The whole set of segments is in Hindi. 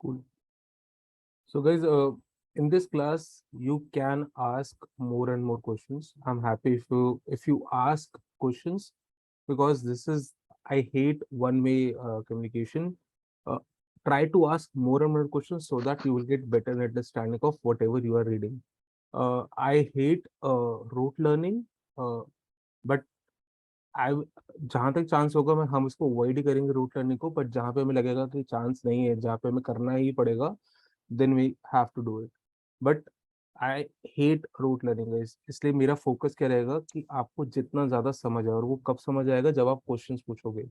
Cool. So guys, in this class, you can ask more and more questions. I'm happy if you ask questions, because this is, I hate one-way communication. Uh, Try to ask more and more questions so that you will get better understanding of whatever you are reading. I hate rote learning, but आई जहाँ तक चांस होगा मैं हम इसको अवॉइड ही करेंगे रूट लर्निंग को, बट जहाँ पे हमें लगेगा कि चांस नहीं है, जहाँ पे हमें करना ही पड़ेगा, then we have to do it. But I hate rote learning guys. इसलिए मेरा फोकस क्या रहेगा कि आपको जितना ज्यादा समझ आए, और वो कब समझ आएगा जब आप क्वेश्चंस पूछोगे.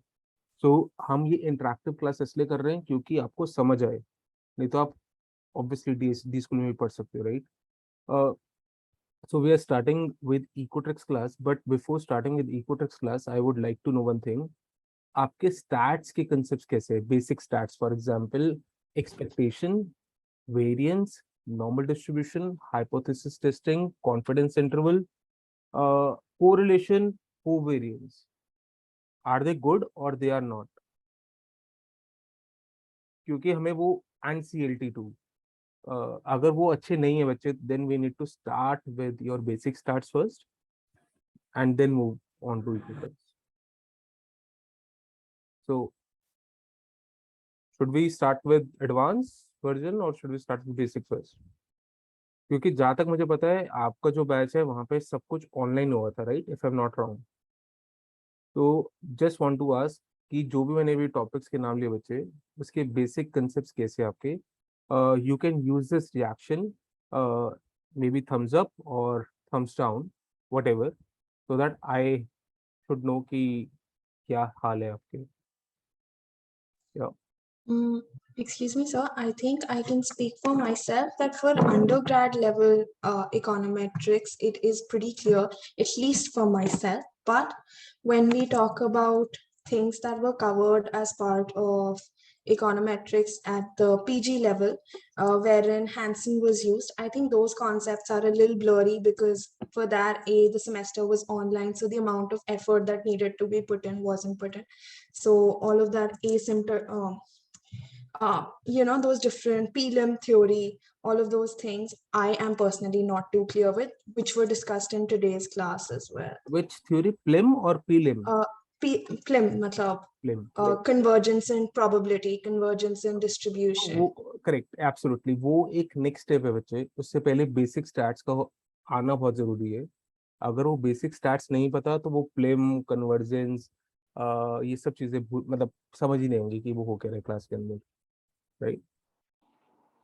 सो हम ये इंटरेक्टिव क्लास इसलिए कर रहे हैं क्योंकि आपको समझ आए. नहीं तो आप ऑब्वियसली डी स्कूल में भी पढ़ सकते हो, right? So we are starting with Ecotrix class, but before starting with Ecotrix class, I would like to know one thing. आपके stats के concepts कैसे हैं? Basic stats, for example, expectation, variance, normal distribution, hypothesis testing, confidence interval, correlation, covariance. Are they good or they are not? क्योंकि हमें वो and CLT2, अगर वो अच्छे नहीं है बच्चे, then we need to start with your basic stats first and then move on to Ecotrix. So should we start with advanced version or should we start with basic first? क्योंकि जहाँ तक मुझे पता है आपका जो बैच है वहाँ पे सब कुछ ऑनलाइन हुआ था, right? If I am not wrong. तो जस्ट वांट टू आस्क कि जो भी मैंने अभी टॉपिक्स के नाम लिए बच्चे, उसके बेसिक कंसेप्ट कैसे आपके. You can use this reaction, maybe thumbs up और thumbs down, whatever, so that I should know कि क्या हाल है आपके. Yeah. Excuse me, sir. I think I can speak for myself that for undergrad level econometrics, it is pretty clear, at least for myself. But when we talk about things that were covered as part of econometrics at the PG level, wherein Hansen was used, I think those concepts are a little blurry because for that, the semester was online, so the amount of effort that needed to be put in wasn't put in. So all of that those different PLIM theory, all of those things, I am personally not too clear with, which were discussed in today's class as well. Which theory, PLIM or PLIM? PLIM, matlab, PLIM. convergence in probability, convergence in distribution. वो करेक्ट, एब्सोल्युटली, वो एक नेक्स्ट स्टेप है बच्चे. उससे पहले बेसिक स्टैट्स का आना बहुत जरूरी है. अगर वो बेसिक स्टैट्स नहीं पता तो वो प्लेम, कन्वर्जेंस, ये सब चीजें मतलब समझ ही नहीं होंगी कि वो हो क्या रहा है क्लास के अंदर, right?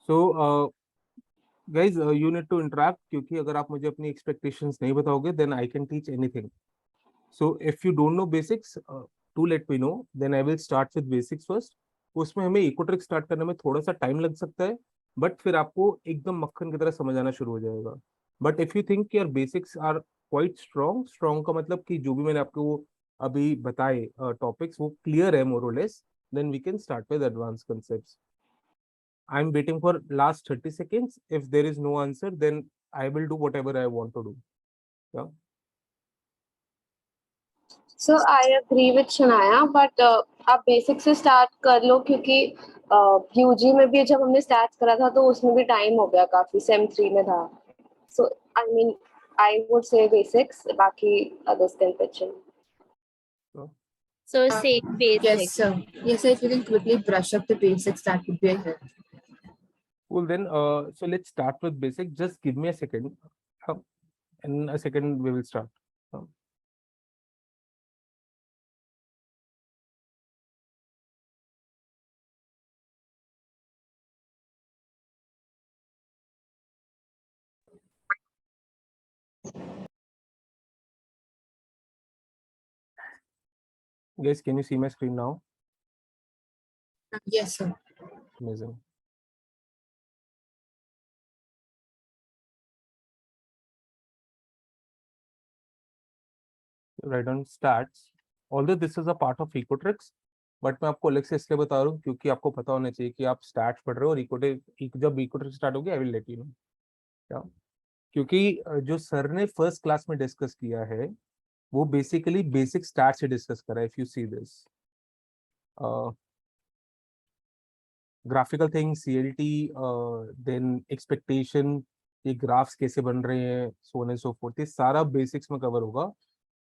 So guys, you need to interact, क्योंकि अगर आप मुझे अपनी एक्सपेक्टेशंस नहीं बताओगे then I can teach anything. So if you don't know basics, to let me know, then I will start with basics first. उसमें हमें इकोट्रिक स्टार्ट करने में थोड़ा सा टाइम लग सकता है, बट फिर आपको एकदम मक्खन की तरह समझ आना शुरू हो जाएगा. But if you think your basics are quite strong, strong का मतलब कि जो भी मैंने आपको अभी बताए टॉपिक्स वो क्लियर है मोर और less, then we can start with advance concepts. I am waiting for last 30 seconds. If there is no answer then I will do whatever I want to do. So I agree with Shanaya, but आप बेसिक से स्टार्ट कर लो, क्योंकि यूजी में भी जब हमने स्टार्ट करा था तो उसमें भी टाइम हो गया, काफी सेम 3 में था. So I mean I would say basics, बाकी others can pitch in. So say basics. Yes, sir. Yes, sir. If you can quickly brush up the basics, that would be a help. Cool, then so let's start with basic. Just give me a second. In a second we will start. Guys, can you see my screen now? Yes, sir. Amazing. Write down stats. Although this is a part of Ecotrix, but मैं आपको अलग से इसलिए बता रहा हूँ क्योंकि आपको पता होना चाहिए कि आप स्टैट्स पढ़ रहे हो और जब इकोट्रिक्स स्टार्ट होगी I will let you know. क्या? क्योंकि जो सर ने फर्स्ट क्लास में डिस्कस किया है वो बेसिकली बेसिक स्टैट्स से डिस्कस करा है. If you see this, graphical thing, CLT, then expectation, ये graphs कैसे बन रहे हैं, so on and so forth, ये सारा basics में cover होगा.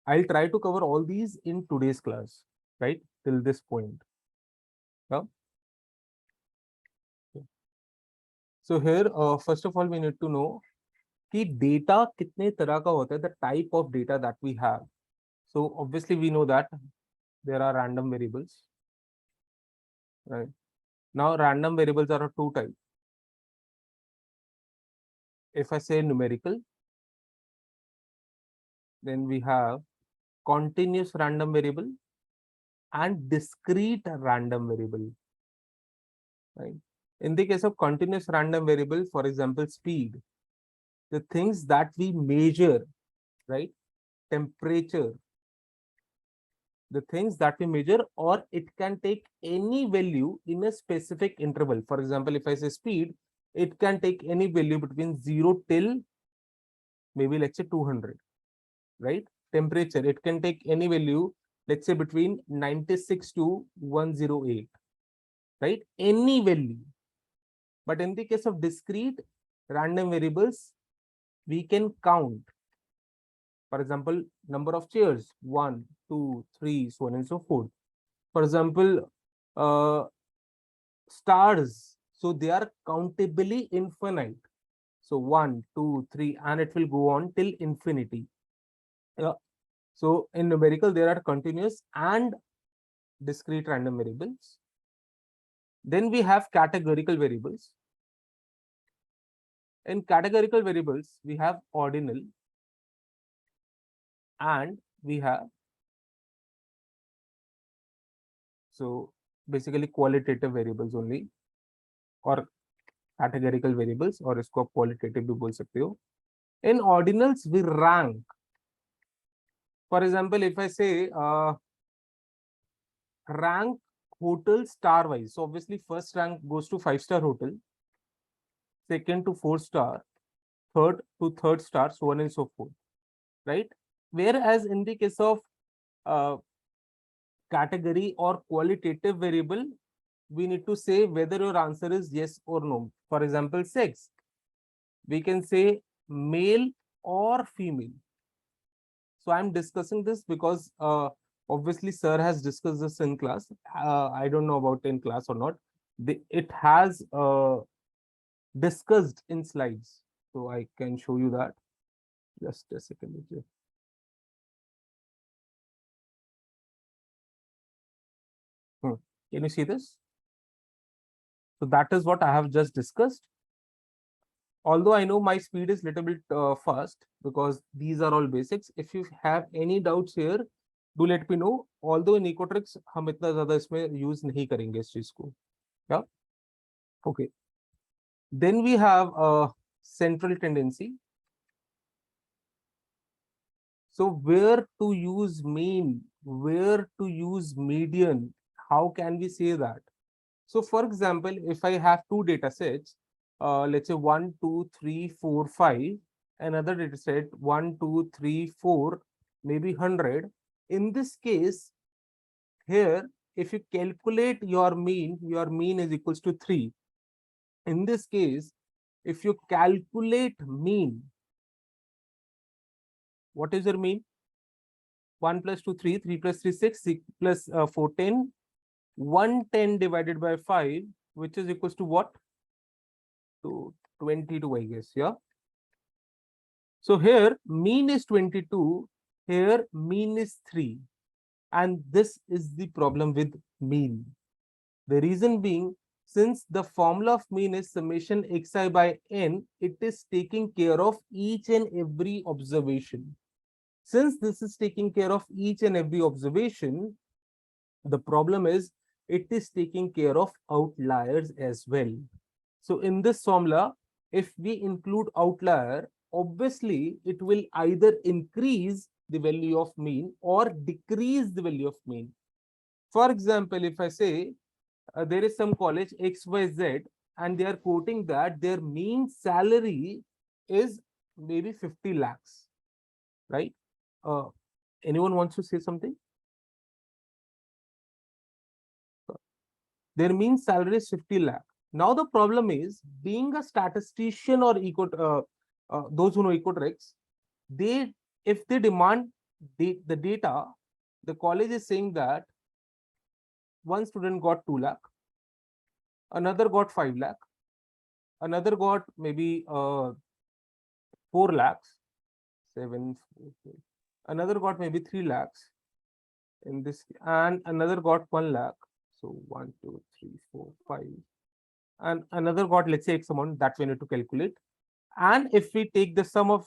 I'll try to cover all these in today's class, right, till this point. Yeah. So here, first of all, we need to know कि data कितने तरह का होता है, the type of data that we have. So obviously we know that there are random variables, right? Now random variables are of two types. If I say numerical, then we have continuous random variable and discrete random variable, right? In the case of continuous random variable, for example, speed, the things that we measure, right? Temperature, the things that we measure, or it can take any value in a specific interval. For example, if I say speed, it can take any value between 0 till maybe let's say 200, right? Temperature, it can take any value, let's say between 96 to 108, right? Any value. But in the case of discrete random variables, we can count. For example, number of chairs, 1, 2, 3, so on and so forth. For example, stars, so they are countably infinite. So 1, 2, 3, and it will go on till infinity. So in numerical, there are continuous and discrete random variables. Then we have categorical variables. In categorical variables, we have ordinal and we have, so basically qualitative variables only, or categorical variables, और इसको आप qualitative भी बोल सकते हो. In ordinals, we rank. For example, if I say rank hotel star wise, so obviously first rank goes to 5-star hotel, second to 4-star, third to 3rd star, so on and so forth, right? Whereas in the case of category or qualitative variable, we need to say whether your answer is yes or no. For example, sex, we can say male or female. So I'm discussing this because obviously sir has discussed this in class. I don't know about in class or not. It has discussed in slides. So I can show you that. Just a second. Can you see this? So that is what I have just discussed. Although I know my speed is little bit fast because these are all basics. If you have any doubts here, do let me know. Although in Ecotrix, हम इतना ज़्यादा इसमें use नहीं करेंगे इस चीज़ को. Yeah. Okay. Then we have a central tendency. So where to use mean, where to use median, how can we say that? So for example, if I have two data sets, let's say 1, 2, 3, 4, 5, another data set 1, 2, 3, 4, maybe 100. In this case, here, if you calculate your mean is equals to 3. In this case, if you calculate mean, what is your mean? 1 plus 2, 3, 3 plus 3, 6, 6 plus 4, 10. 110 divided by 5, which is equals to what? To 22, I guess. Yeah. So here mean is 22. Here mean is 3. And this is the problem with mean. The reason being, since the formula of mean is summation xi by n, it is taking care of each and every observation. Since this is taking care of each and every observation, the problem is it is taking care of outliers as well. So in this formula, if we include outlier, obviously it will either increase the value of mean or decrease the value of mean. For example, if I say there is some college XYZ and they are quoting that their mean salary is maybe 50 lakhs, right? Anyone wants to say something? Their mean salary is 50 lakh. Now the problem is, being a statistician or those who know economics, they, if they demand the data, the college is saying that one student got 2 lakh, another got 5 lakh, another got maybe 4 lakhs, 7, 4, 4. Another got maybe 3 lakhs in this, and another got 1 lakh. So 1, 2, 3, 4, 5, and another got, let's say, X amount that we need to calculate. And if we take the sum of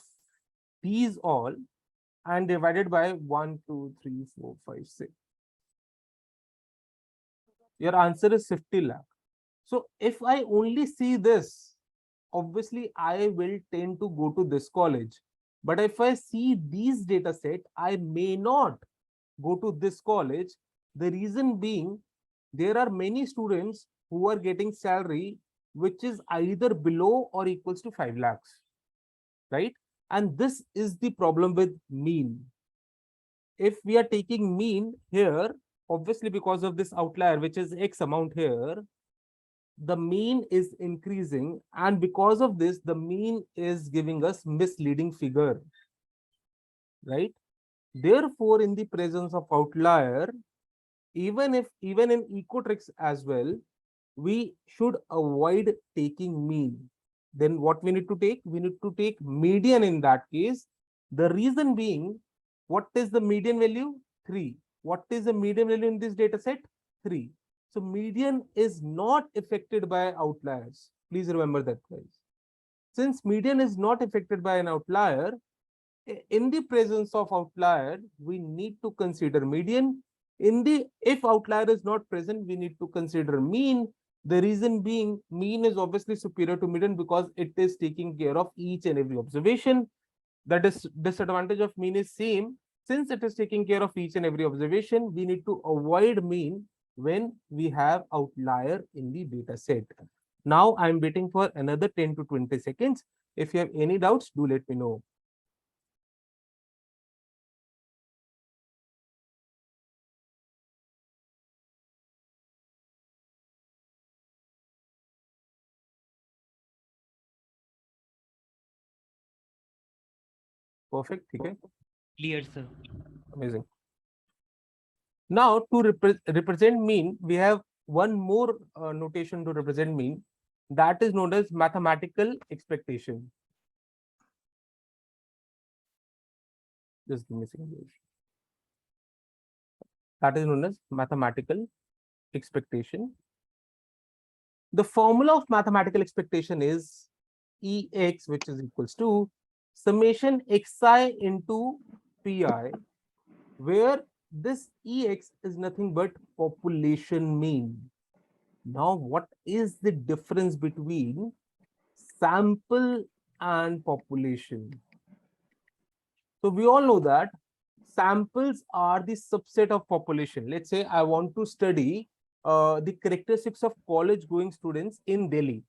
these all and divided by 1, 2, 3, 4, 5, 6, your answer is 50 lakh. So if I only see this, obviously I will tend to go to this college. But if I see these data set, I may not go to this college. The reason being, there are many students who are getting salary which is either below or equals to 5 lakhs, right? And this is the problem with mean. If we are taking mean here, obviously because of this outlier, which is X amount here, the mean is increasing, and because of this, the mean is giving us misleading figure, right? Therefore, in the presence of outlier, even in ecotrix as well, we should avoid taking mean. Then what we need to take? We need to take median in that case. The reason being, what is the median value? 3. What is the median value in this data set? 3. So median is not affected by outliers. Please remember that, guys. Since median is not affected by an outlier, in the presence of outlier, we need to consider median. If outlier is not present, we need to consider mean. The reason being, mean is obviously superior to median because it is taking care of each and every observation. The disadvantage of mean is same. Since it is taking care of each and every observation, we need to avoid mean when we have outlier in the data set. Now I'm waiting for another 10 to 20 seconds. If you have any doubts, do let me know. Perfect. Okay. Clear, sir. Amazing. Now to represent mean, we have one more notation to represent mean, that is known as mathematical expectation. Just give me a second. That is known as mathematical expectation. The formula of mathematical expectation is Ex, which is equals to summation xi into pi, where this Ex is nothing but population mean. Now, what is the difference between sample and population? So we all know that samples are the subset of population. Let's say I want to study the characteristics of college going students in Delhi.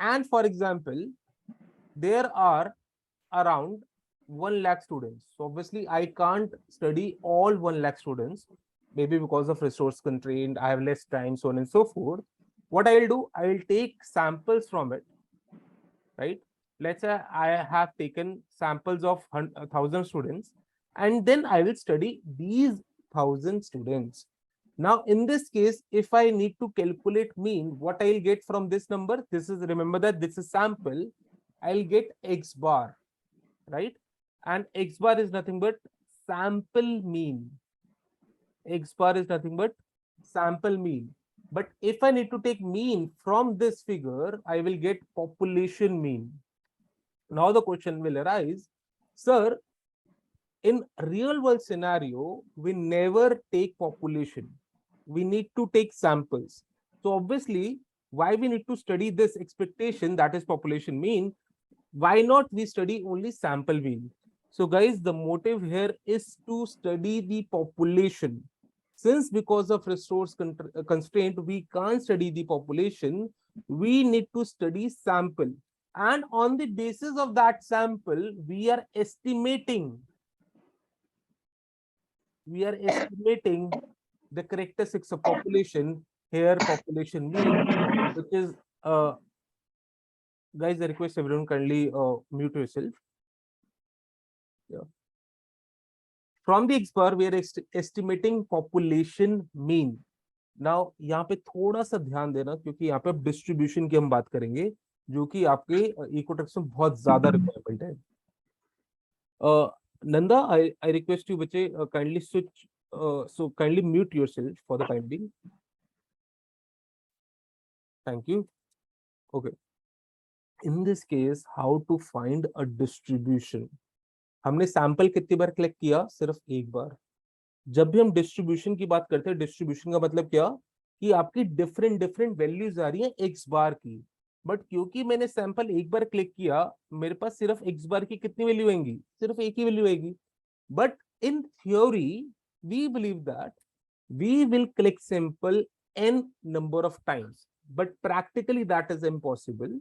And for example, there are around 1 lakh students. So obviously I can't study all 1 lakh students, maybe because of resource constraint, I have less time, so on and so forth. What I'll do, I will take samples from it, right? Let's say I have taken samples of 1,000 students, and then I will study these 1,000 students. Now, in this case, if I need to calculate mean, what I'll get from this number, this is, remember that this is sample, I'll get X bar, right? And X bar is nothing but sample mean. X bar is nothing but sample mean. But if I need to take mean from this figure, I will get population mean. Now the question will arise, sir, in real world scenario, we never take population. We need to take samples. So obviously, why we need to study this expectation, that is population mean, why not we study only sample mean? So guys, the motive here is to study the population. Since because of resource constraint, we can't study the population, we need to study sample. And on the basis of that sample, we are estimating the characteristics of population here population mean, which is guys, I request everyone kindly mute yourself. Yeah. From the X bar, we are estimating population mean. Now यहाँ पे थोड़ा सा ध्यान देना, क्योंकि यहाँ पे डिस्ट्रीब्यूशन की हम बात करेंगे, जो कि आपके इकोटेक्स में बहुत ज्यादा रिक्वायरमेंट है. Nanda, I request you, बच्चे, kindly switch, so kindly mute yourself for the time being. Thank you. Okay. In this case, how to find a distribution? हमने सैंपल कितनी बार कलेक्ट किया? सिर्फ एक बार. जब भी हम डिस्ट्रीब्यूशन की बात करते हैं, डिस्ट्रीब्यूशन का मतलब क्या, कि आपकी डिफरेंट वैल्यूज आ रही हैं एक्स बार की, बट क्योंकि मैंने सैंपल एक बार क्लिक किया, मेरे पास सिर्फ एक्स बार की कितनी वैल्यू आएंगी? सिर्फ एक ही वैल्यू आएगी. But in theory we believe that we will click sample n number of times, but practically that is impossible.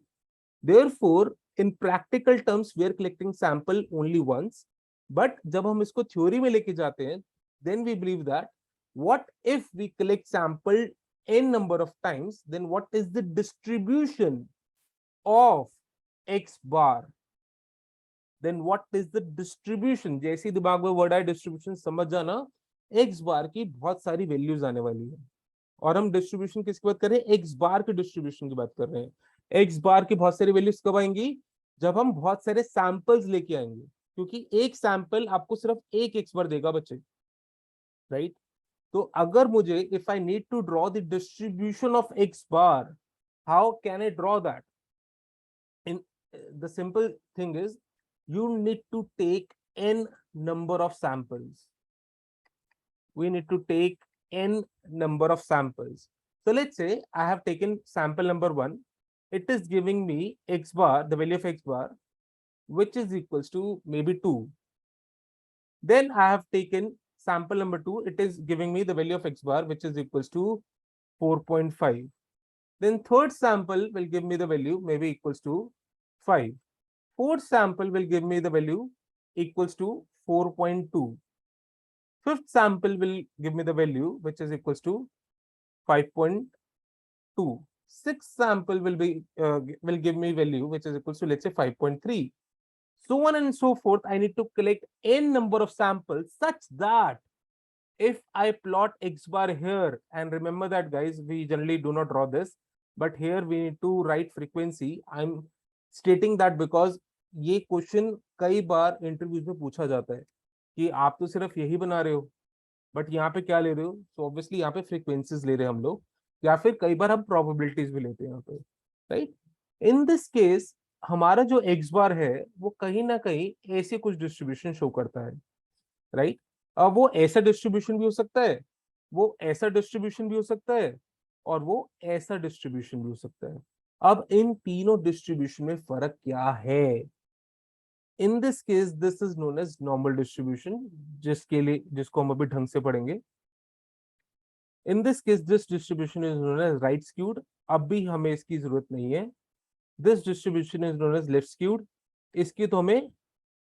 Therefore, in practical terms, we are collecting sample only once. But जब हम इसको थ्योरी में लेके जाते हैं, then we believe that what if we collect sample n number of times, then what is the distribution of x bar? Then what is the distribution? जैसे दिमाग में वर्ड आए डिस्ट्रीब्यूशन, समझ जाना x बार की बहुत सारी वैल्यूज आने वाली है. और हम डिस्ट्रीब्यूशन किसकी बात कर रहे हैं? x बार की डिस्ट्रीब्यूशन की बात कर रहे हैं. x बार की बहुत सारी वैल्यूज कब आएंगी? जब हम बहुत सारे सैंपल्स लेके आएंगे, क्योंकि एक सैंपल आपको सिर्फ एक x बार देगा बच्चे, राइट? तो अगर मुझे, if I need to draw the distribution of x bar, how can I draw that? In the simple thing is, you need to take n number of samples. We need to take n number of samples. So let's say I have taken sample number 1. It is giving me x bar, the value of x bar, which is equals to maybe 2. Then I have taken sample number 2. It is giving me the value of x bar, which is equals to 4.5. Then third sample will give me the value maybe equals to 5. Fourth sample will give me the value equals to 4.2. Fifth sample will give me the value which is equals to 5.2. Sixth sample will give me value which is equals to, let's say, 5.3. So on and so forth. I need to collect n number of samples such that if I plot x bar here, and remember that guys, we generally do not draw this, but here we need to write frequency. I'm stating that because ये क्वेश्चन कई बार इंटरव्यूज में पूछा जाता है कि आप तो सिर्फ यही बना रहे हो, बट यहाँ पे क्या ले रहे हो? तो ऑब्वियसली यहाँ पे फ्रीक्वेंसीज ले रहे हैं हम लोग, या फिर कई बार हम प्रोबेबिलिटीज भी लेते हैं यहाँ पे, राइट? इन दिस केस हमारा जो एक्स बार है वो कहीं ना कहीं ऐसे कुछ डिस्ट्रीब्यूशन शो करता है, राइट? अब वो ऐसा डिस्ट्रीब्यूशन भी हो सकता है, वो ऐसा डिस्ट्रीब्यूशन भी हो सकता है, और वो ऐसा डिस्ट्रीब्यूशन भी हो सकता है. अब इन तीनों डिस्ट्रीब्यूशन में फर्क क्या है? In this case, this is known as normal distribution, जिसको हम अभी ढंग से पढ़ेंगे. In this case, this distribution is known as right skewed. अब भी हमें इसकी जरूरत नहीं है. This distribution is known as left skewed. इसकी तो हमें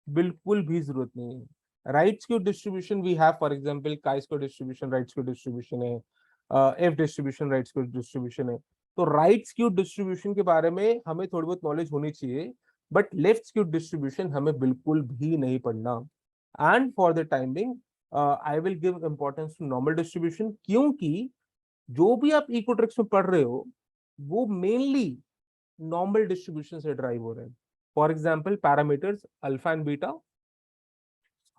बिल्कुल भी जरूरत नहीं है. Right skewed distribution we have, for example, chi-square distribution, right skewed distribution है, F distribution, right skewed distribution है. तो right skewed distribution के बारे में हमें थोड़ी बहुत नॉलेज होनी चाहिए, बट लेफ्ट स्क्यूड डिस्ट्रीब्यूशन हमें बिल्कुल भी नहीं पढ़ना. And for the timing I will give importance to normal distribution, क्योंकि जो भी आप इकोट्रिक्स में पढ़ रहे हो वो मेनली नॉर्मल डिस्ट्रीब्यूशन से ड्राइव हो रहे हैं. For example parameters alpha and beta,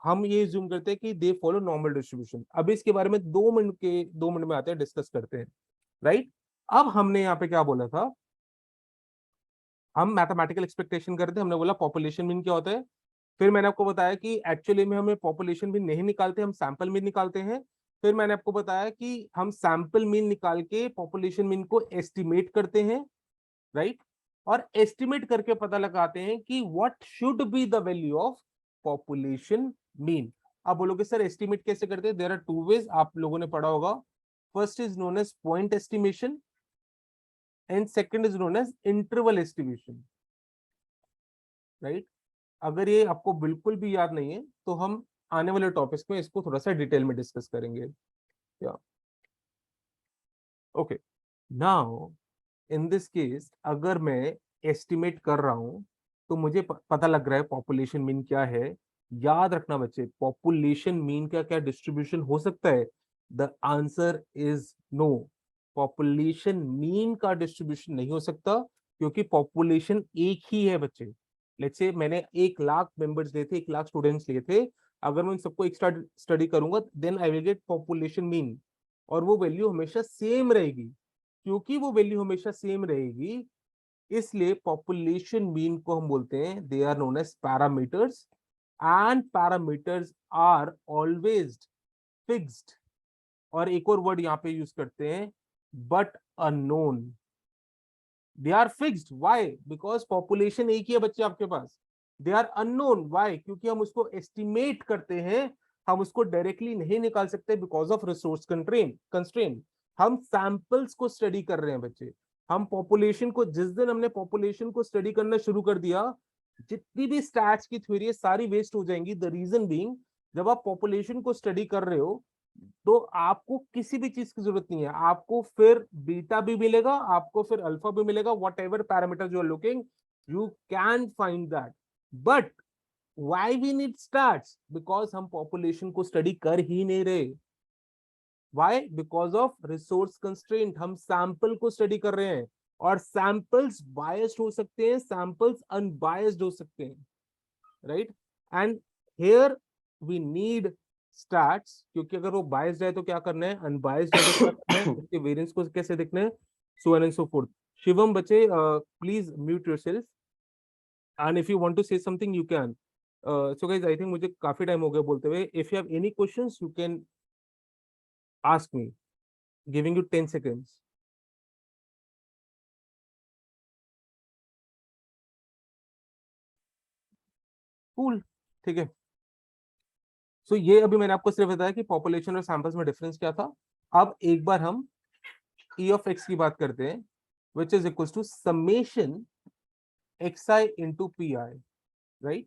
हम ये जूम करते हैं कि दे फॉलो नॉर्मल डिस्ट्रीब्यूशन. अभी इसके बारे में 2 मिनट में आते हैं, डिस्कस करते हैं, राइट? अब हमने यहाँ पे क्या बोला था? हम मैथमेटिकल एक्सपेक्टेशन करते हैं. हमने बोला पॉपुलेशन मीन क्या होता है. फिर मैंने आपको बताया कि एक्चुअली में हमें पॉपुलेशन मीन नहीं निकालते, हम सैंपल मीन निकालते हैं. फिर मैंने आपको बताया कि हम सैंपल मीन निकाल के पॉपुलेशन मीन को एस्टिमेट करते हैं, राइट? और एस्टिमेट करके पता लगाते हैं कि what should be the value of population mean. आप बोलोगे सर एस्टिमेट कैसे करते हैं? देयर आर 2 वेज, आप लोगों ने पढ़ा होगा. First is known as point estimation and second is known as interval estimation, right? अगर ये आपको बिल्कुल भी याद नहीं है तो हम आने वाले टॉपिक्स में इसको थोड़ा सा डिटेल में डिस्कस करेंगे. या okay, now in this case अगर मैं एस्टिमेट कर रहा हूं तो मुझे पता लग रहा है पॉपुलेशन मीन क्या है। याद रखना बच्चे, पॉपुलेशन मीन का क्या डिस्ट्रीब्यूशन हो सकता है? The answer is no. Population mean का डिस्ट्रीब्यूशन नहीं हो सकता, क्योंकि पॉपुलेशन एक ही है बच्चे। लेट्स से मैंने 1 लाख मेंबर्स लिए थे, 1 लाख स्टूडेंट्स लिए थे। अगर मैं उन सबको एक्स्ट्रा स्टडी करूंगा then I will get population mean, और वो वैल्यू हमेशा सेम रहेगी। क्योंकि वो वैल्यू हमेशा सेम रहेगी, इसलिए पॉपुलेशन मीन को हम बोलते हैं they are known as parameters, and parameters are always fixed. और एक और वर्ड यहाँ पे यूज करते हैं, but unknown. They are fixed, why? Because population एक ही है बच्चे आपके पास। They are unknown, why? क्योंकि हम उसको एस्टिमेट करते हैं, हम उसको डायरेक्टली नहीं निकाल सकते बिकॉज ऑफ रिसोर्स कंस्ट्रेंट। हम सैंपल्स को स्टडी कर रहे हैं बच्चे। हम पॉपुलेशन को, जिस दिन हमने पॉपुलेशन को स्टडी करना शुरू कर दिया, जितनी भी स्टैट्स की थ्योरी है सारी वेस्ट हो जाएंगी। द रीजन बीइंग, जब आप पॉपुलेशन को स्टडी कर रहे हो तो आपको किसी भी चीज की जरूरत नहीं है। आपको फिर बीटा भी मिलेगा, आपको फिर अल्फा भी मिलेगा, whatever parameter you are looking you can find that. But why we need stats? Because हम पॉपुलेशन को स्टडी कर ही नहीं रहे। Why? Because of resource constraint. हम सैंपल को स्टडी कर रहे हैं, और सैंपल्स बायस्ड हो सकते हैं, सैंपल्स अनबायस्ड हो सकते हैं, right? And here we need stats, क्योंकि अगर वो बायस्ड है तो क्या करना है, अनबायस्ड है तो क्या करना है, उसके वेरिएंस को कैसे देखना है, so on and so forth. Shivam बच्चे, please mute yourself, and if you want to say something you can. So guys, I think मुझे काफी टाइम हो गया बोलते हुए। If you have any questions you can ask me, giving you 10 seconds. Cool, ठीक है। सो ये अभी मैंने आपको सिर्फ बताया कि पॉपुलेशन और सैंपल्स में डिफरेंस क्या था। अब एक बार हम E of x की बात करते हैं, which is equals to summation xi into pi, right?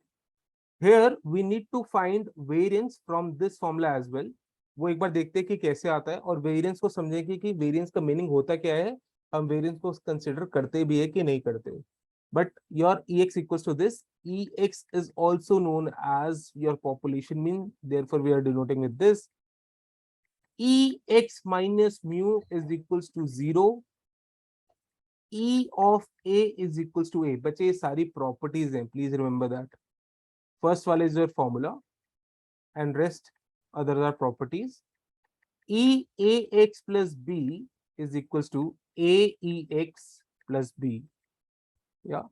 Here we need to find variance from this formula as well. वो एक बार देखते हैं कि कैसे आता है, और वेरिएंस को समझेंगे कि वेरिएंस का मीनिंग होता क्या है, हम वेरिएंस को कंसिडर करते भी है कि नहीं करते। But your Ex equals to this. Ex is also known as your population mean. Therefore, we are denoting with this. Ex minus mu is equals to 0. E of A is equals to A. बच्चे ये सारी properties हैं. Please remember that. First one is your formula, and rest other are properties. Eax plus B is equals to Aex plus B. Yeah.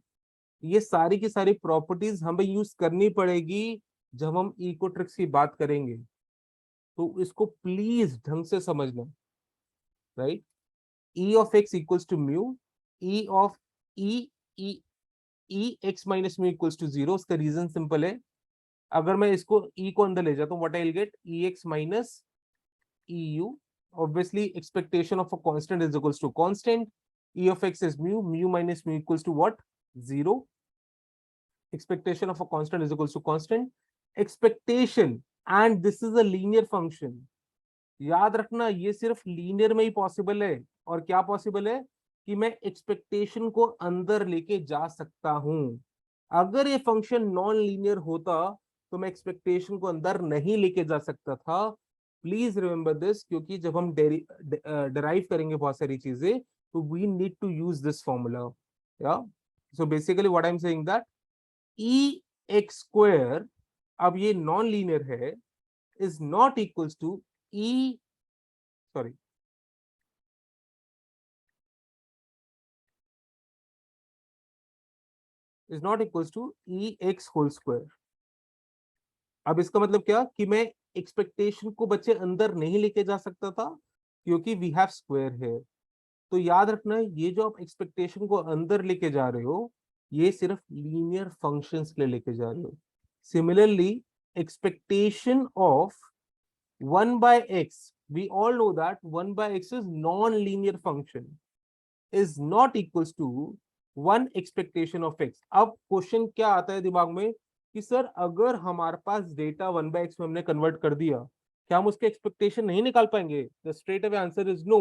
ये सारी की सारी प्रॉपर्टीज हमें यूज करनी पड़ेगी जब हम इकोट्रिक्स की बात करेंगे, तो इसको प्लीज ढंग से समझना, right? E of x equals to mu, E of E x minus mu equals to 0. उसका रीजन सिंपल है, अगर मैं इसको E को अंदर ले जाता हूँ, what I'll get, Ex minus EU. Obviously expectation of a constant is equals to constant. E of x is mu, mu minus mu equals to what? 0. Expectation of a constant is equals to constant. Expectation, and this is a linear function. याद रखना ये सिर्फ लीनियर में ही पॉसिबल है। और क्या पॉसिबल है कि मैं एक्सपेक्टेशन को अंदर लेके जा सकता हूं। अगर ये फंक्शन नॉन लीनियर होता तो मैं एक्सपेक्टेशन को अंदर नहीं लेके जा सकता था। प्लीज रिमेंबर दिस, क्योंकि जब हम डिराइव करेंगे बहुत सारी चीजें तो we need to use this formula. Yeah so basically what I am saying that E x square, अब ये नॉन लीनियर है, is not equals to is not equals to Ex whole square. अब इसका मतलब क्या कि मैं एक्सपेक्टेशन को बच्चे अंदर नहीं लेके जा सकता था क्योंकि वी हैव स्क्वायर है। तो याद रखना ये जो आप एक्सपेक्टेशन को अंदर लेके जा रहे हो ये सिर्फ लीनियर फंक्शंस के लिए लेके जा रहे हो। Similarly expectation of 1 by x, we all know that 1 by x is non-linear function, is not equals to 1 expectation of x. अब क्वेश्चन क्या आता है दिमाग में कि सर अगर हमारे पास डेटा 1 by x में हमने कन्वर्ट कर दिया, क्या हम उसके एक्सपेक्टेशन नहीं निकाल पाएंगे? The straight away answer is no.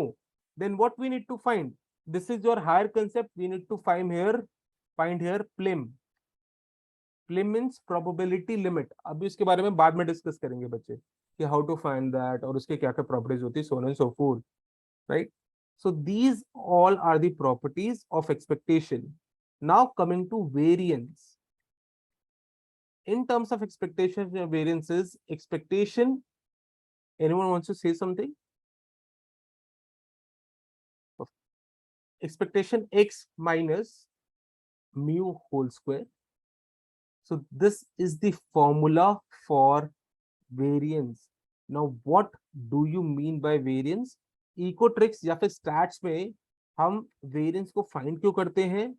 then what we need to find? This is your higher concept. We need to find here PLIM. PLIM means probability limit. अभी इसके बारे में बाद में डिस्कस करेंगे बच्चे कि how to find that और उसके क्या क्या प्रॉपर्टीज होती है, so on and so forth, right? So these all are the properties of expectation. Now coming to variance. In terms of expectation and variances, expectation, anyone wants to say something? Expectation x minus mu whole square. So this is the formula for variance. Now what do you mean by variance? Ecotrix या फिर stats में हम variance को find क्यों करते हैं,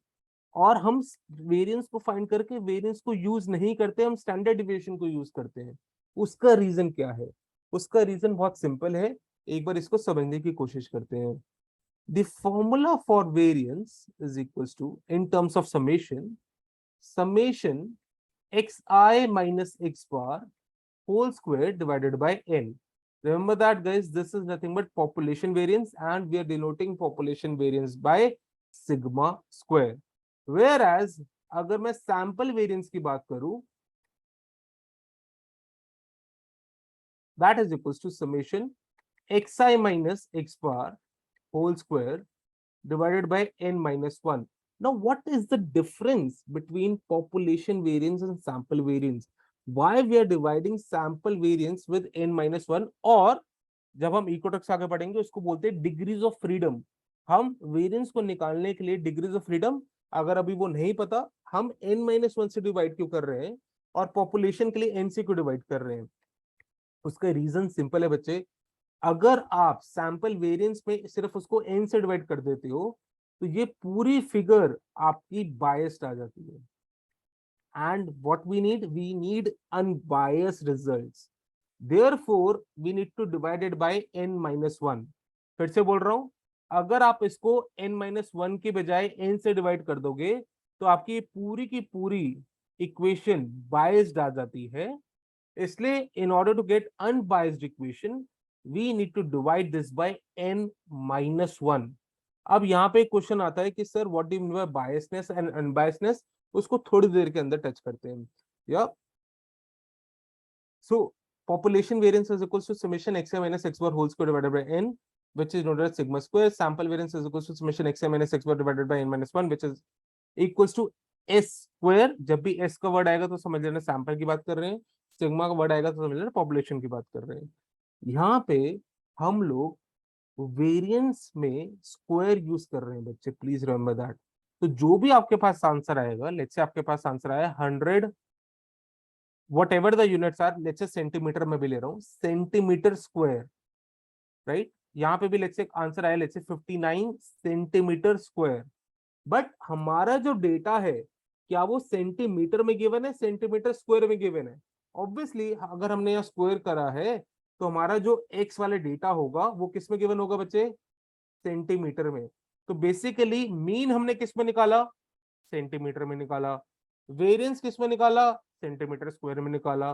और हम वेरिएंस को फाइंड करके वेरिएंस को यूज नहीं करते, हम स्टैंडर्ड डिविएशन को यूज करते हैं? उसका रीजन क्या है? उसका रीजन बहुत सिंपल है, एक बार इसको समझने की कोशिश करते हैं. The formula for variance is equals to, in terms of summation xi minus x bar whole square divided by n. Remember that, guys, this is nothing but population variance, and we are denoting population variance by sigma square. Whereas अगर मैं सैंपल वेरिएंस की बात करूं, that is equals to summation xi minus x bar whole square divided by n minus 1. Now what is the difference between population variance and sample variance? Why we are dividing sample variance with n minus 1? और जब हम इकोट्रिक्स आगे पढ़ेंगे उसको बोलते हैं डिग्रीज ऑफ फ्रीडम. हम वेरिएंस को निकालने के लिए डिग्रीज ऑफ फ्रीडम, अगर अभी वो नहीं पता, हम n-1 से डिवाइड क्यों कर रहे हैं और पॉपुलेशन के लिए n से क्यों डिवाइड कर रहे हैं? उसका रीजन सिंपल है बच्चे. अगर आप सैंपल वेरिएंस में सिर्फ उसको n से डिवाइड कर देते हो तो ये पूरी फिगर आपकी बायस्ड आ जाती है. And what we need unbiased results. Therefore we need to divide it by n-1. फिर से बोल रहा हूं, अगर आप इसको n-1 के बजाय n से डिवाइड कर दोगे तो आपकी पूरी की पूरी इक्वेशन बायस्ड आ जाती है. इसलिए in order to get unbiased equation we need to divide this by n-1. अब यहाँ पे क्वेश्चन आता है कि sir what do you mean by biasness and unbiasness. उसको थोड़ी देर के अंदर टच करते हैं. या सो population variance is equals to summation xi minus x bar whole square divided by n, which is known as sigma square. Sample variance is equals to summation xi minus x bar divided by n minus 1, which is equals to s square. जब भी s का वर्ड आएगा तो समझ लेना सैंपल की बात कर रहे हैं, सिग्मा का वर्ड आएगा तो समझ लेना पॉपुलेशन की बात कर रहे हैं. यहाँ पे हम लोग वेरिएंस में स्क्वायर यूज कर रहे हैं बच्चे, प्लीज रिमेंबर दैट. तो जो भी आपके पास आंसर आएगा, लेट्स से आपके पास आंसर आया 100, whatever the units are, let's say centimetre में भी ले रहा हूं, सेंटीमीटर स्क्वायर, राइट. यहाँ पे भी लेट्स से आंसर आया let's say 59 centimetre square. But हमारा जो डेटा है क्या वो सेंटीमीटर में गिवन है, सेंटीमीटर स्क्वायर में गिवन है? ऑब्वियसली अगर हमने यहाँ स्क्वायर करा है तो हमारा जो एक्स वाले डेटा होगा वो किस में गिवन होगा बच्चे? सेंटीमीटर में. तो बेसिकली मीन हमने किस में निकाला? सेंटीमीटर में निकाला. वेरिएंस किस में निकाला? सेंटीमीटर स्क्वायर में निकाला.